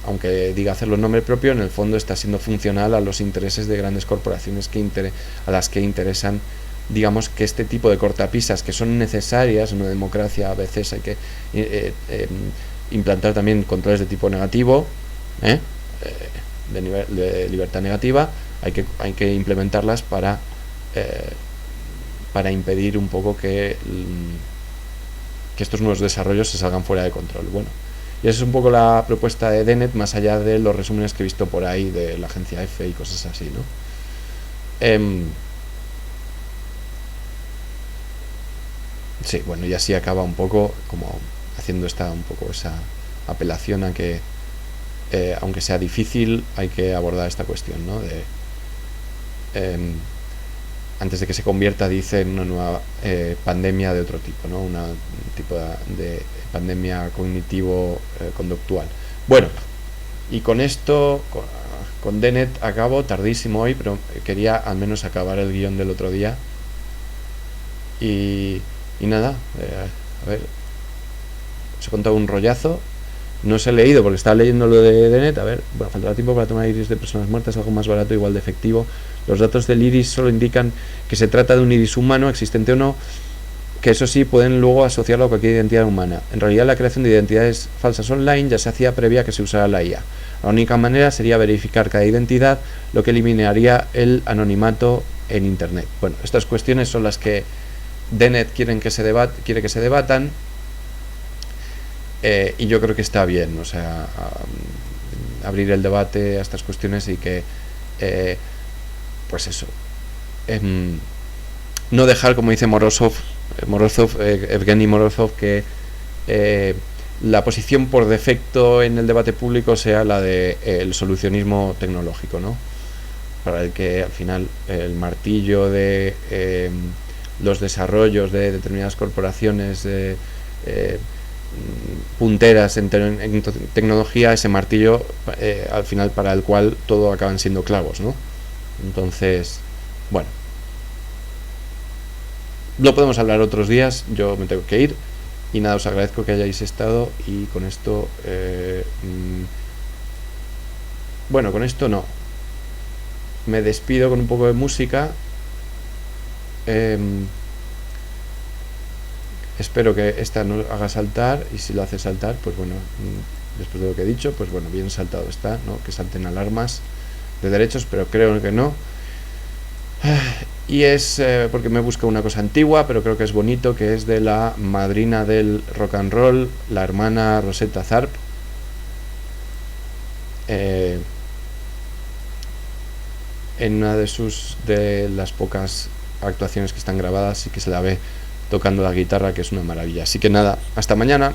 aunque diga hacerlo en nombre propio, en el fondo está siendo funcional a los intereses de grandes corporaciones a las que interesan, digamos, que este tipo de cortapisas, que son necesarias en una democracia. A veces hay que implantar también controles de tipo negativo, de libertad negativa. Hay que implementarlas para impedir un poco que estos nuevos desarrollos se salgan fuera de control. Bueno, y esa es un poco la propuesta de Dennett, más allá de los resúmenes que he visto por ahí de la agencia EFE y cosas así, ¿no? Sí, bueno, y así acaba un poco como haciendo un poco esa apelación a que, aunque sea difícil, hay que abordar esta cuestión, ¿no? Antes de que se convierta, dice, en una nueva pandemia de otro tipo, ¿no? Un tipo de pandemia cognitivo-conductual. Bueno, y con esto, con Dennett acabo, tardísimo hoy, pero quería al menos acabar el guión del otro día. Y nada, a ver, os he contado un rollazo. No os he leído porque estaba leyendo lo de Dennett. A ver, bueno, faltará tiempo para tomar iris de personas muertas, algo más barato, igual de efectivo. Los datos del iris solo indican que se trata de un iris humano, existente o no, que eso sí pueden luego asociarlo a cualquier identidad humana. En realidad la creación de identidades falsas online ya se hacía previa a que se usara la IA. La única manera sería verificar cada identidad, lo que eliminaría el anonimato en Internet. Bueno, estas cuestiones son las que Dennett quiere que se debatan. Y yo creo que está bien, o sea, abrir el debate a estas cuestiones y que, pues eso, no dejar, como dice Evgeny Morozov, que la posición por defecto en el debate público sea la de el solucionismo tecnológico, ¿no? Para el que al final el martillo de los desarrollos de determinadas corporaciones punteras en tecnología, ese martillo al final para el cual todo acaban siendo clavos, ¿no? Entonces, bueno, lo podemos hablar otros días. Yo me tengo que ir y nada, os agradezco que hayáis estado, y con esto bueno, con esto no, me despido con un poco de música. Espero que esta no haga saltar, y si lo hace saltar, pues bueno, después de lo que he dicho, pues bueno, bien saltado está, ¿no? Que salten alarmas de derechos, pero creo que no. Y es porque me busco una cosa antigua, pero creo que es bonito, que es de la madrina del rock and roll, la hermana Rosetta Tharpe. En una de las pocas actuaciones que están grabadas, y que se la ve tocando la guitarra, que es una maravilla. Así que nada, hasta mañana.